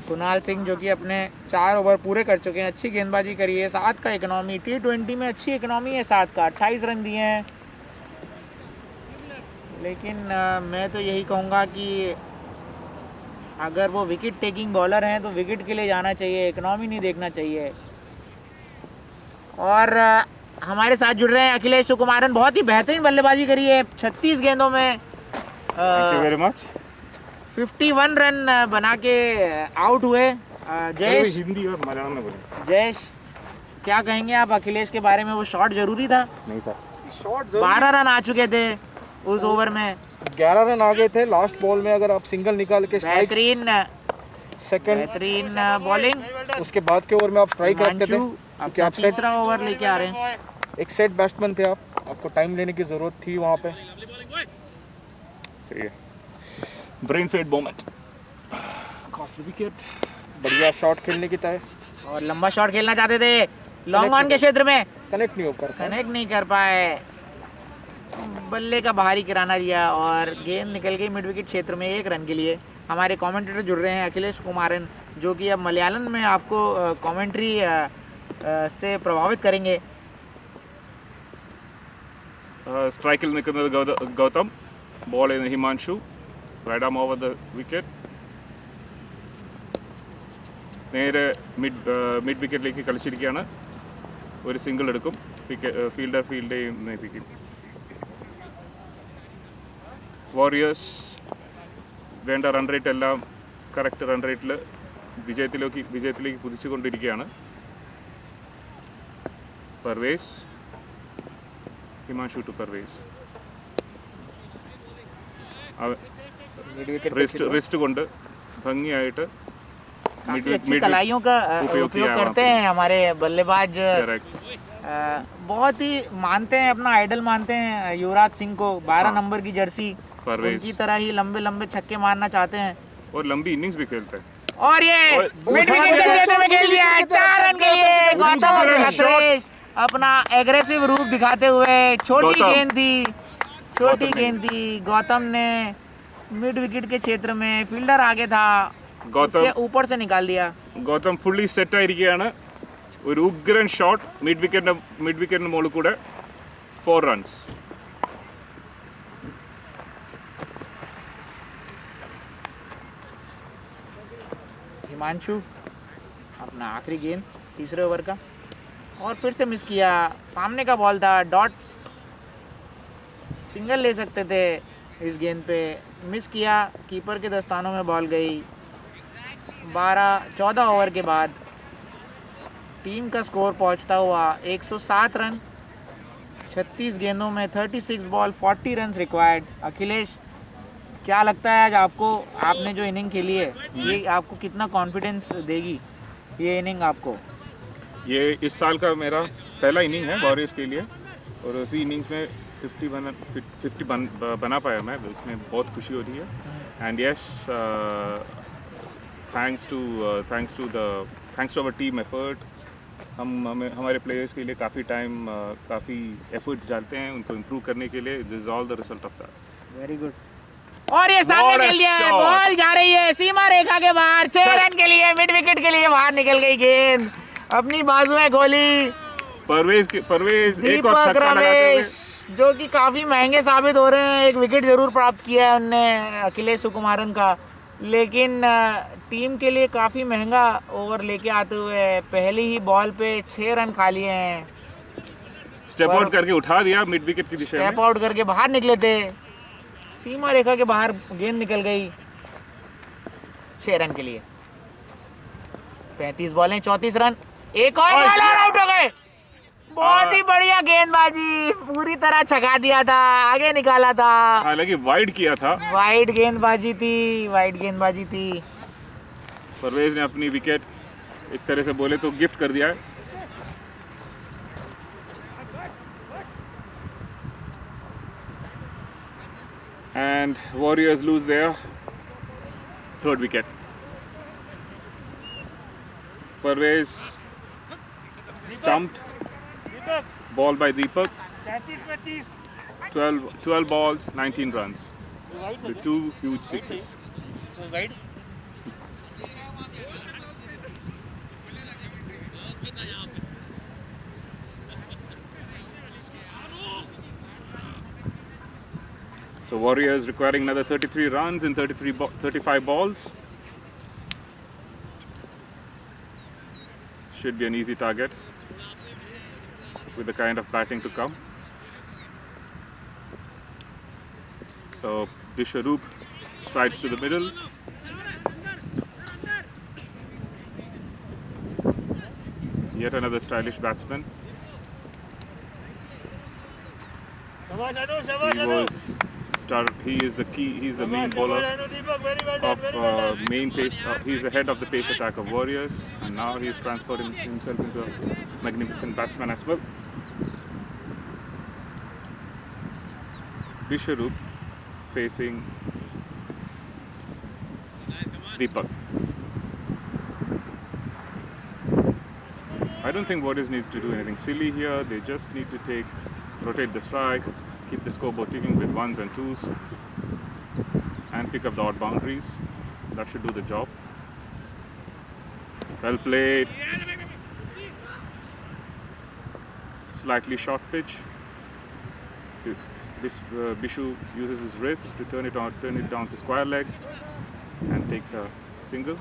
कुणाल सिंह जो कि अपने 4 ओवर पूरे कर चुके हैं, अच्छी गेंदबाजी करी है। 7 का इकोनॉमी, T20 में अच्छी इकोनॉमी है 7 का, 28 रन दिए हैं। लेकिन मैं तो यही कहूँगा कि अगर वो विकेट टेकिंग बॉलर हैं तो विकेट के लिए जाना चाहिए, इकोनॉमी नहीं देखना चाहिए। और हमारे साथ जुड़ रहे हैं अखिलेश सुकुमारन। बहुत ही बेहतरीन बल्लेबाजी करी है। 36 गेंदों में thank you very much. 51 run बना के आउट हुए। जयेश, हिंदी और मलयालम में बोले। जयेश क्या कहेंगे आप अखिलेश के बारे में? वो शॉट जरूरी था? नहीं था। शॉट 12 रन आ चुके थे उस ओवर में। 11 रन आ गए थे लास्ट बॉल में। अगर आप सिंगल निकाल के स्ट्राइक बेहतरीन सेकंड, बेहतरीन बॉलिंग। उसके बाद के ओवर में आप स्ट्राइक रखते थे क्योंकि अपना आप सेट, तीसरा ओवर लेके आ रहे हैं। एक सेट बैट्समैन थे आप, आपको टाइम लेने की जरूरत थी वहाँ पे। सही है। Brain fade moment, cost the wicket. बढ़िया शॉट खेलने की तय, और लंबा शॉट खेलना चाहते थे लॉन्ग ऑन के क्षेत्र में, कनेक्ट नहीं हो कर पाए। कनेक्ट नहीं कर पाए। बल्ले का बाहरी किराना लिया और गेंद निकल गई मिड विकेट क्षेत्र में 1 रन के लिए। हमारे कमेंटेटर जुड़ रहे हैं अखिलेश कुमारन, जो कि अब मलयालम में आपको कमेंट्री से प्रभावित करेंगे। സ്ട്രൈക്കിൽ നിൽക്കുന്നത് ഗൗതം, ബോൾ ചെയ്യുന്ന Himanshu, right arm over the wicket. നേരെ മിഡ് വിക്കറ്റിലേക്ക് കളിച്ചിരിക്കുകയാണ്. ഒരു സിംഗിൾ എടുക്കും, ഫീൽഡർ ഫീൽഡ് ചെയ്യുന്നേപ്പിക്കും. വാരിയേഴ്സ് വേണ്ട റൺ റേറ്റ് എല്ലാം കറക്റ്റ് റൺ റേറ്റിൽ വിജയത്തിലേക്ക് കുതിച്ചുകൊണ്ടിരിക്കുകയാണ്. പർവേസ്, ഹിമാൻഷു ടു പർവേസ്. റിസ്റ്റ് കൊണ്ട് ഭംഗിയായിട്ട് काफी अच्छी कलाइयों का उपयोग करते हैं हमारे बल्लेबाज। बहुत ही मानते हैं, अपना आइडल मानते हैं युवराज सिंह को। 12 नंबर की जर्सी, उनकी तरह ही लंबे लंबे छक्के मारना चाहते हैं और लंबी इनिंग्स भी खेलते हैं. और ये मिड विकेट के क्षेत्र में खेल दिया है 4 रन के लिए। गौतम खत्रेश अपना एग्रेसिव रूप दिखाते हुए, छोटी गेंद थी, गौतम ने मिड विकेट के क्षेत्र में, फील्डर आगे था, उसके ऊपर से निकाल दिया। ഗൗതം ഫുള്ളി സെറ്റ് ആയിരിക്കുകയാണ്. ഒരു ഉഗ്രൻ ഷോട്ട് മിഡ് വിക്കറ്റിന് മുകളിൽ കൂടെ 4 റൺസ്. हिमांशु अपना आखिरी गेंद तीसरे ओवर का, और फिर से मिस किया। सामने का बॉल था, डॉट सिंगल ले सकते थे इस गेंद पे, मिस किया। कीपर के दस्तानों में बॉल गई। 14 ओवर के बाद टीम का स्कोर पहुंचता हुआ 107 रन, 36 गेंदों में 36 बॉल, 40 रन रिक्वायर्ड। अखिलेश, क्या लगता है आज आपको, आपने जो इनिंग खेली है ये आपको कितना कॉन्फिडेंस देगी ये इनिंग आपको? ये इस साल का मेरा पहला इनिंग है वॉरियर्स के लिए, और उसी इनिंग्स में 50 बना पाया मैं, इसमें बहुत खुशी हो रही है. And yes, thanks to our team effort. हमारे प्लेयर्स के लिए काफ़ी टाइम, काफ़ी एफर्ट्स डालते हैं उनको इम्प्रूव करने के लिए. This is all the result of that. Very good. और ये सामने खेल दिया है, बॉल जा रही है सीमा रेखा के बाहर। 6 रन के लिए, मिड विकेट के लिए बाहर निकल गई गेंद, अपनी बाजू में खोली। परवेज एक और दीपक छक्का लगाते हुए रमेश जो कि काफ़ी महंगे साबित हो रहे हैं। एक विकेट ज़रूर प्राप्त किया है उनने अखिलेश सुकुमारन का, लेकिन टीम के लिए काफ़ी महंगा ओवर लेके आते हुए पहली ही बॉल पे 6 रन खा लिए हैं। स्टेप आउट करके उठा दिया मिड विकेट की दिशा में. स्टेप आउट करके बाहर निकले थे, सीमा रेखा के बाहर गेंद निकल गई। 6 रन के लिए 35 बॉलें, 34 रन। एक और बॉल और आउट हो गए। बहुत ही बढ़िया गेंदबाजी, पूरी तरह छका दिया था, आगे निकाला था। हालांकि वाइड किया था, वाइड गेंदबाजी थी, वाइड गेंदबाजी थी। परवेज ने अपनी विकेट एक तरह से बोले तो गिफ्ट कर दिया है। And Warriors lose their third wicket. Parvez stumped, ball by Deepak. 12 balls, 19 runs with 2 huge sixes. Wide. So Warriors requiring another 33 runs in 35 balls. Should be an easy target with the kind of batting to come. So Bishwaroop strides to the middle. Yet another stylish batsman. He is the key. He's the main bowler of main pace. He's the head of the pace attack of Warriors, and now he's transferred himself into a magnificent batsman as well. Bishwaroop facing Deepak. I don't think Warriors need to do anything silly here. They just need to rotate the strike, keep the scoreboard ticking with ones and twos, and pick up the odd boundaries. That should do the job. Well played. Slightly short pitch. This Bishu uses his wrist to turn it down to square leg, and takes a single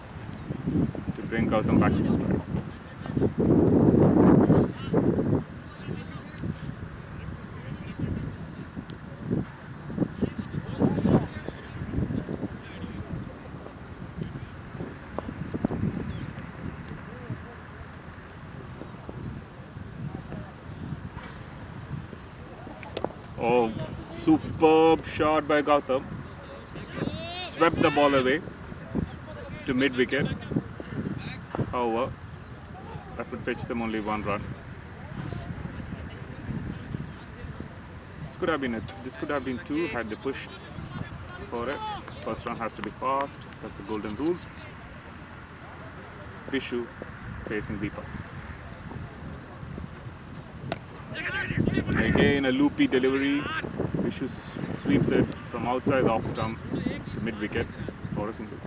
to bring Gautam back to the strike. Oh, superb shot by Gautam. Swept the ball away to mid-wicket. However, that would fetch them only 1 run. This could have been 2 had they pushed for it. First run has to be fast. That's a golden rule. Bishu facing Deepak. Again a loopy delivery. Bishu sweeps it from outside the off stump to mid-wicket for a single.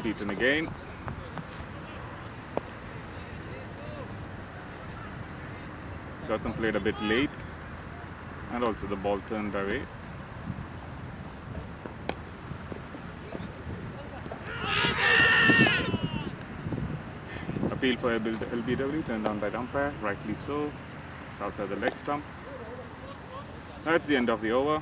Beaten again. Gautam played a bit late, and also the ball turned away. Appeal for LBW turned down by the umpire, rightly so. It's outside the leg stump. That's the end of the over.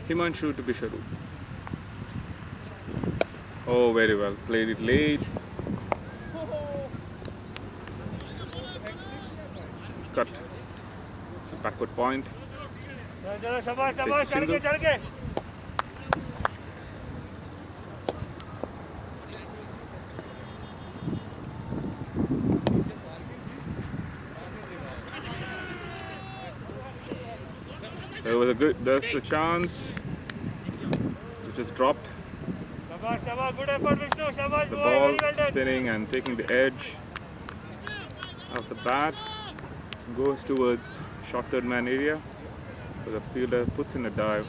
Himanshu to Bishwaroop. Oh, very well. Played it late. Cut to backward point. Takes a single. There's a chance. It just dropped. Shabash, shabash, good effort, Vishnu. Shabash, The boy, ball very well done. spinning and taking the edge of the bat. Goes towards short third man area. So the fielder puts in a dive.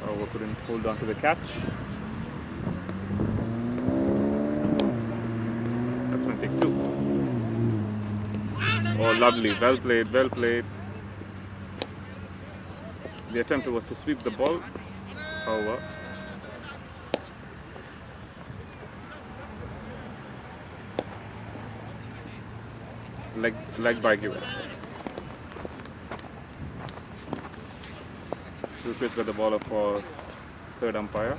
However, couldn't hold on to the catch. That's one take two. Oh, lovely. Well played, well played. The attempt was to sweep the ball. However, leg by given. Replaced by the ball for third umpire.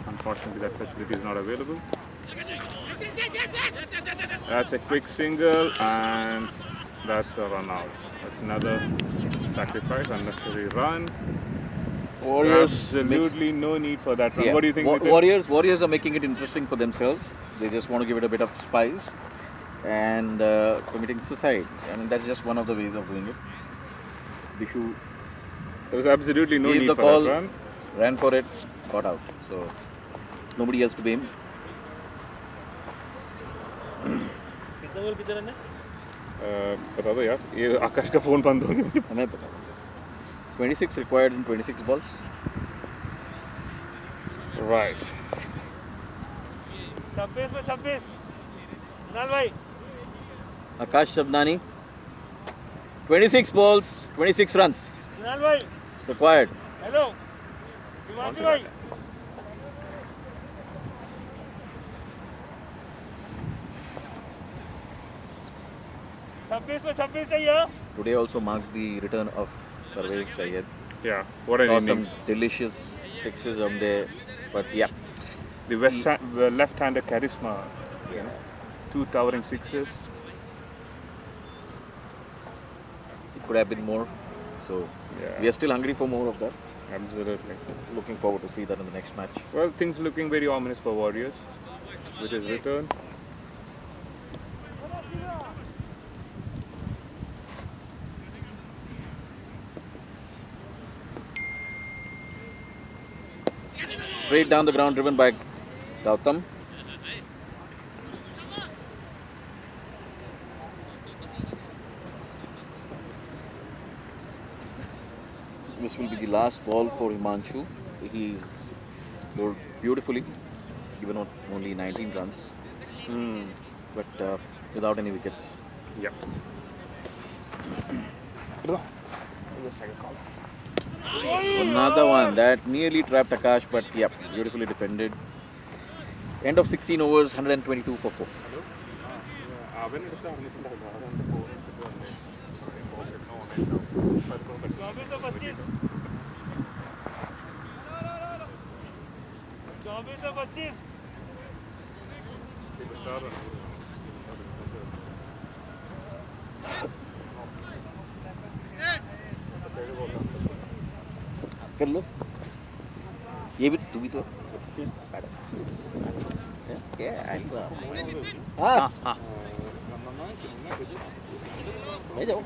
Unfortunately, that facility is not available. That's a quick single, and that's a run out. That's another sacrifice, unnecessary run. Warriors. Absolutely no need for that run. Yeah. What do you think? Nitin? Warriors are making it interesting for themselves. They just want to give it a bit of spice and committing suicide. I mean, that's just one of the ways of doing it. Bishu There was absolutely no gave need the for call, that run. ran for it, got out. So nobody else to blame. कितना बॉल कितने रन है? बता दो यार, ये आकाश का फोन बंद हो गया. हमें पता. 26 required in 26 balls. Right. 26 में 26. नाल भाई. Akash Shabnani. 26 balls, 26 runs नाल भाई. required. हेलो. शिवाजी भाई. छब्बीस में 26 चाहिए. Today also marked the return of Parvez Sayed. Yeah, what an Saw some innings. delicious sixes on there, but yeah, The left-hander charisma. You know, 2 towering sixes. it could have been more. So Yeah. we are still hungry for more of that. Absolutely. Looking forward to see that in the next match. Well, things looking very ominous for Warriors with his return. Straight down the ground, driven by Gautam. This will be the last ball for Himanshu. He's bowled beautifully, given out only 19 runs, but without any wickets. Yep. Another one that nearly trapped Akash, but yep, beautifully defended. End of 16 overs, 122 for 4. चौबीस सौ 25. 2425. कर लो. ये भी तू भी तो. हाँ हाँ. ले जाओ.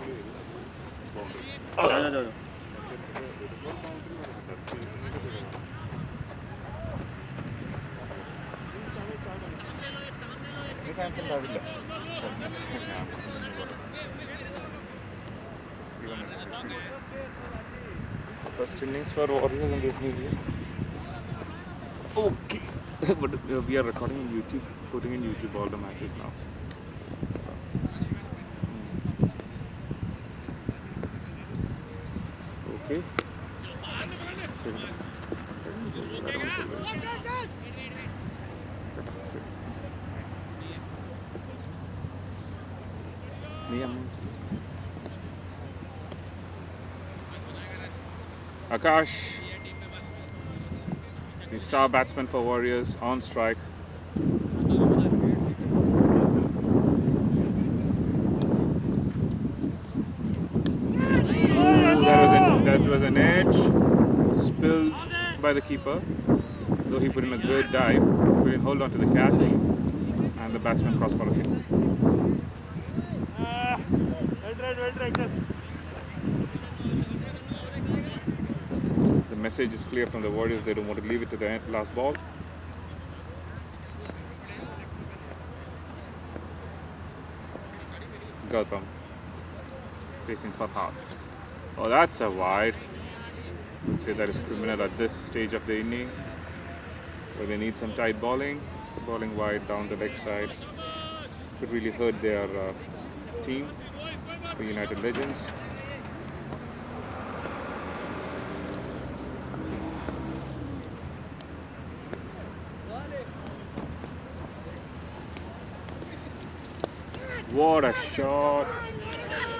First innings for Warriors in this new year. Okay. But we are recording on YouTube, putting in YouTube all the matches now. Okay. Akash, the star batsman for Warriors, on strike. That was an edge spilled by the keeper, though he put in a good dive, couldn't hold on to the catch, and the batsman crossed for a single. Well tried, sir. message is clear from the Warriors. They don't want to leave it to the last ball. Gautam facing Farhad. Oh, that's a wide. I would say that is criminal at this stage of the inning, where they need some tight bowling. Bowling wide down the leg side could really hurt their team, the United Legends. What a shot!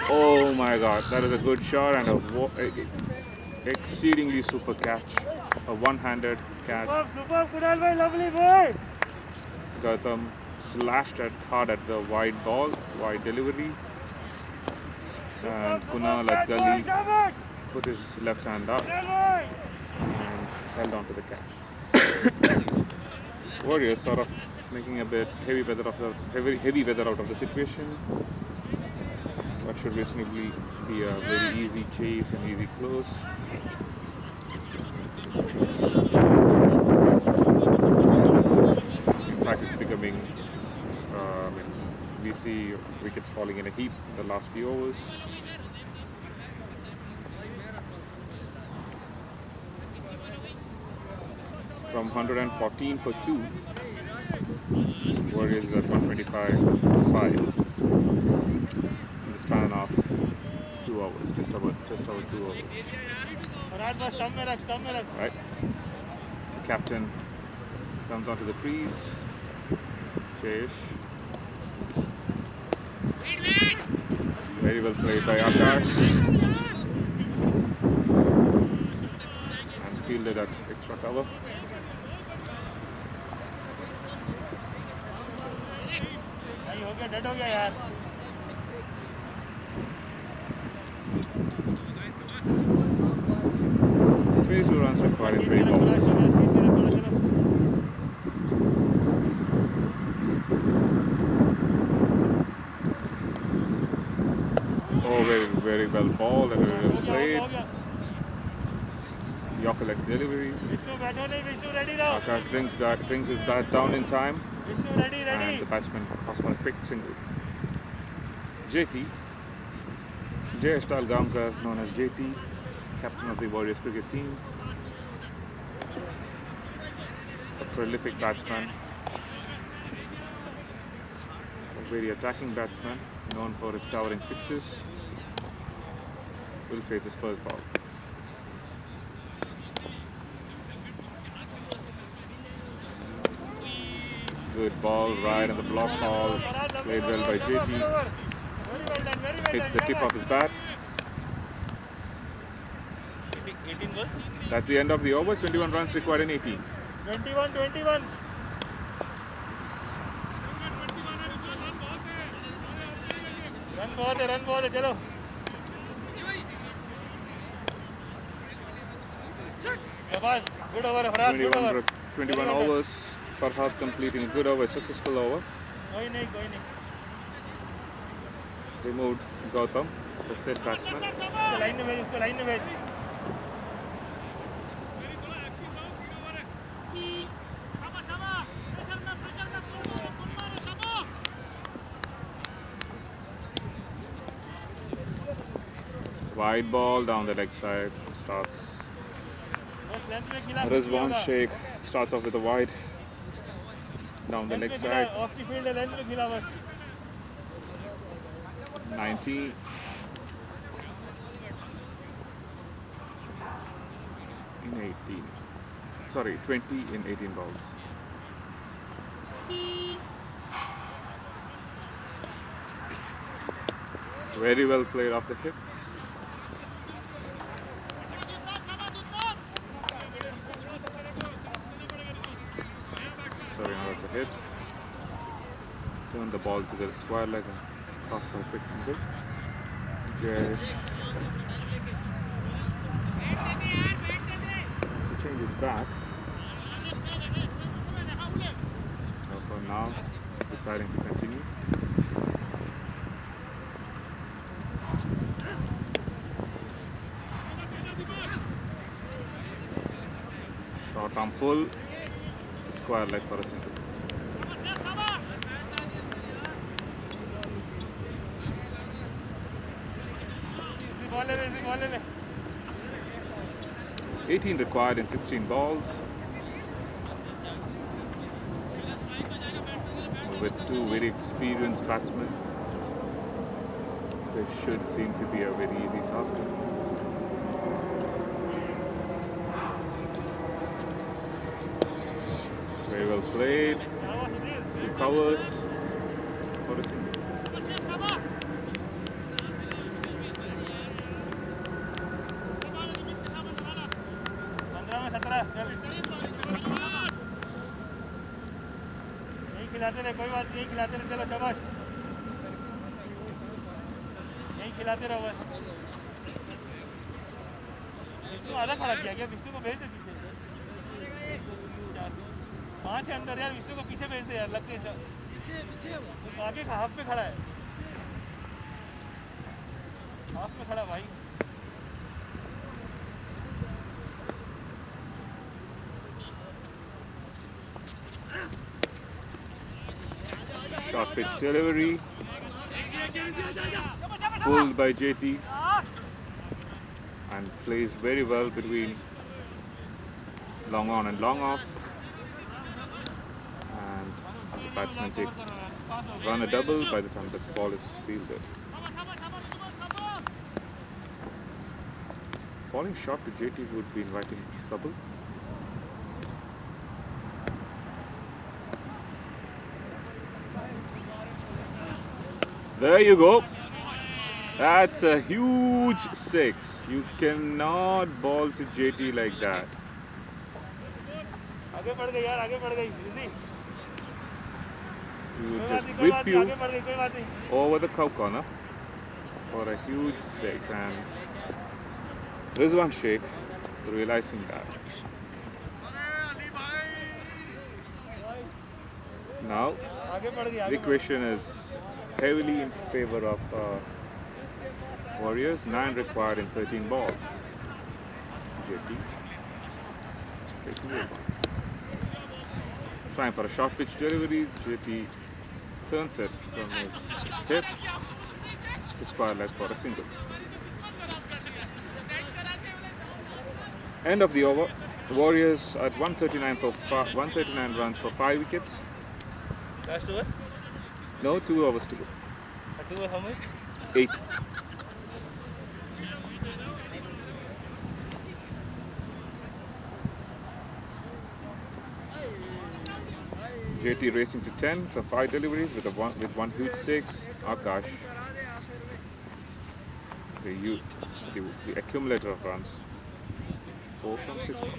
Oh my God, that is a good shot and a exceedingly super catch, a one-handed catch. Superb, Kunal bhai, lovely boy. Gautam slashed it hard at the wide ball, wide delivery, and Kunal at gully put his left hand up and held on to the catch. Warriors sort of making a bit heavy weather out of the situation. What should reasonably be a very easy chase and easy close. In fact, it's becoming, we see wickets falling in a heap in the last few overs. From 114 for 2, Warriors at 125-5 in the span of 2 hours, just over 2 hours. Right. The captain comes onto the crease. Jayesh. Very well played by Akash. And fielded at extra cover. Dead हो गया यार 22 runs required in 3 balls. Oh, very well balled and very well played. Yokelek delivery. Akash brings his bat down in time. And the batsman passed for a quick single. JT, Jayesh Talgaonkar, known as JT, captain of the Warriors cricket team, a prolific batsman, a very attacking batsman, known for his towering sixes, will face his first ball. Good ball, right on the block ball, played well by JT. Hits the tip of his bat. 18 goals. That's the end of the over. 21 runs required in 18. 21. Run बहुत है चलो शाबाश good over Farhad good over 21 overs. Farhad completing a good over, successful over. कोई नहीं Removed Gautam, the set batsman. Line में भेज उसको लाइन में भेज Wide ball down the leg side. Starts. बस लेंथ में खिला Rizwan Sheikh starts off with a wide down the leg side. Of की फील्ड लेंथ में खिला बस 19. In 18. Sorry, 20 in 18 balls. Very well played off the hip. Sorry, not off the hips. Turn the ball to the square leg and pass for a quick single. Jayesh. So change his back. So for now, deciding to continue. From pull, square leg for a single. इसी बॉल ले ले, इसी बॉल ले ले. 18 required in 16 balls. With two very experienced batsmen, this should seem to be a very easy task. Very well played. Two covers for a single. यही खिलाते रहे, कोई बात नहीं, यही खिलाते रहे. चलो शाबाश, यही खिलाते रहो बस. विष्णु आधा खड़ा किया क्या? विष्णु को भेज दे पीछे. 5 है अंदर यार, विष्णु को पीछे भेज दे यार. लग के आगे हाफ पे खड़ा है, हाफ में खड़ा भाई. Short pitch delivery. Pulled by JT. And plays very well between long on and long off. And the batsman run a double by the time the ball is fielded. Falling short to JT would be inviting trouble. There you go. That's a huge 6. You cannot ball to JT like that. आगे बढ़ गई यार, आगे बढ़ गई. इजी. He would कोई just बात नहीं, कोई whip बात नहीं, you आगे बढ़ गई, कोई बात नहीं. over the cow corner for a huge 6. And Rizwan Sheikh realizing that. Now आगे बढ़ गई, the आगे. equation is heavily in favor of Warriors. 9 required in 13 balls. JT facing the one. Trying for a short pitch delivery. JT turns it from his hip to square leg for a single. End of the over. Warriors at 139 runs for 5 wickets. Last over? No, 2 overs to go. 2 over how much? 8. JT racing to 10 from 5 deliveries with one huge 6. Akash, the accumulator of runs, 4 from 6 balls.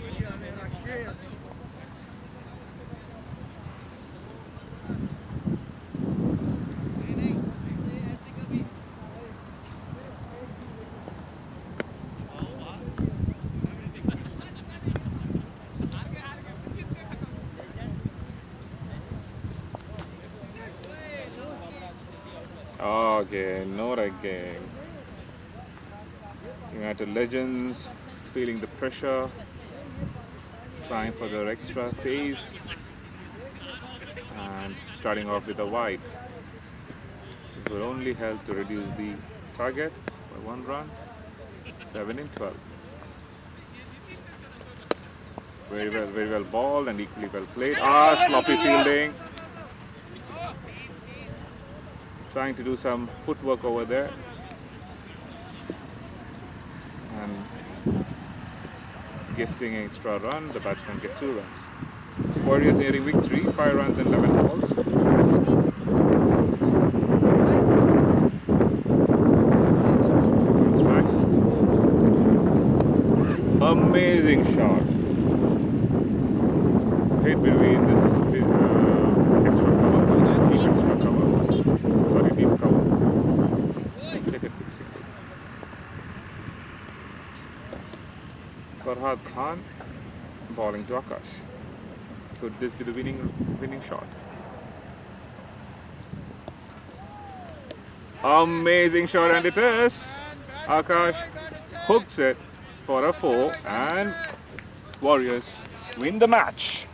Again, not again. United Legends feeling the pressure, trying for their extra pace, and starting off with a wide. This will only help to reduce the target by 1 run. 7 in 12. Very well balled and equally well played. Sloppy fielding. Trying to do some footwork over there. And gifting an extra run. The batsman get 2 runs. Warriors nearing victory. 5 runs and 11 balls. Strike. Amazing shot. Hit between this extra cover. Deep extra cover. Sorry, deep cover. Take a quick single. Farhad Khan bowling to Akash. Could this be the winning shot? Amazing shot, and it is. Akash hooks it for a 4, and Warriors win the match.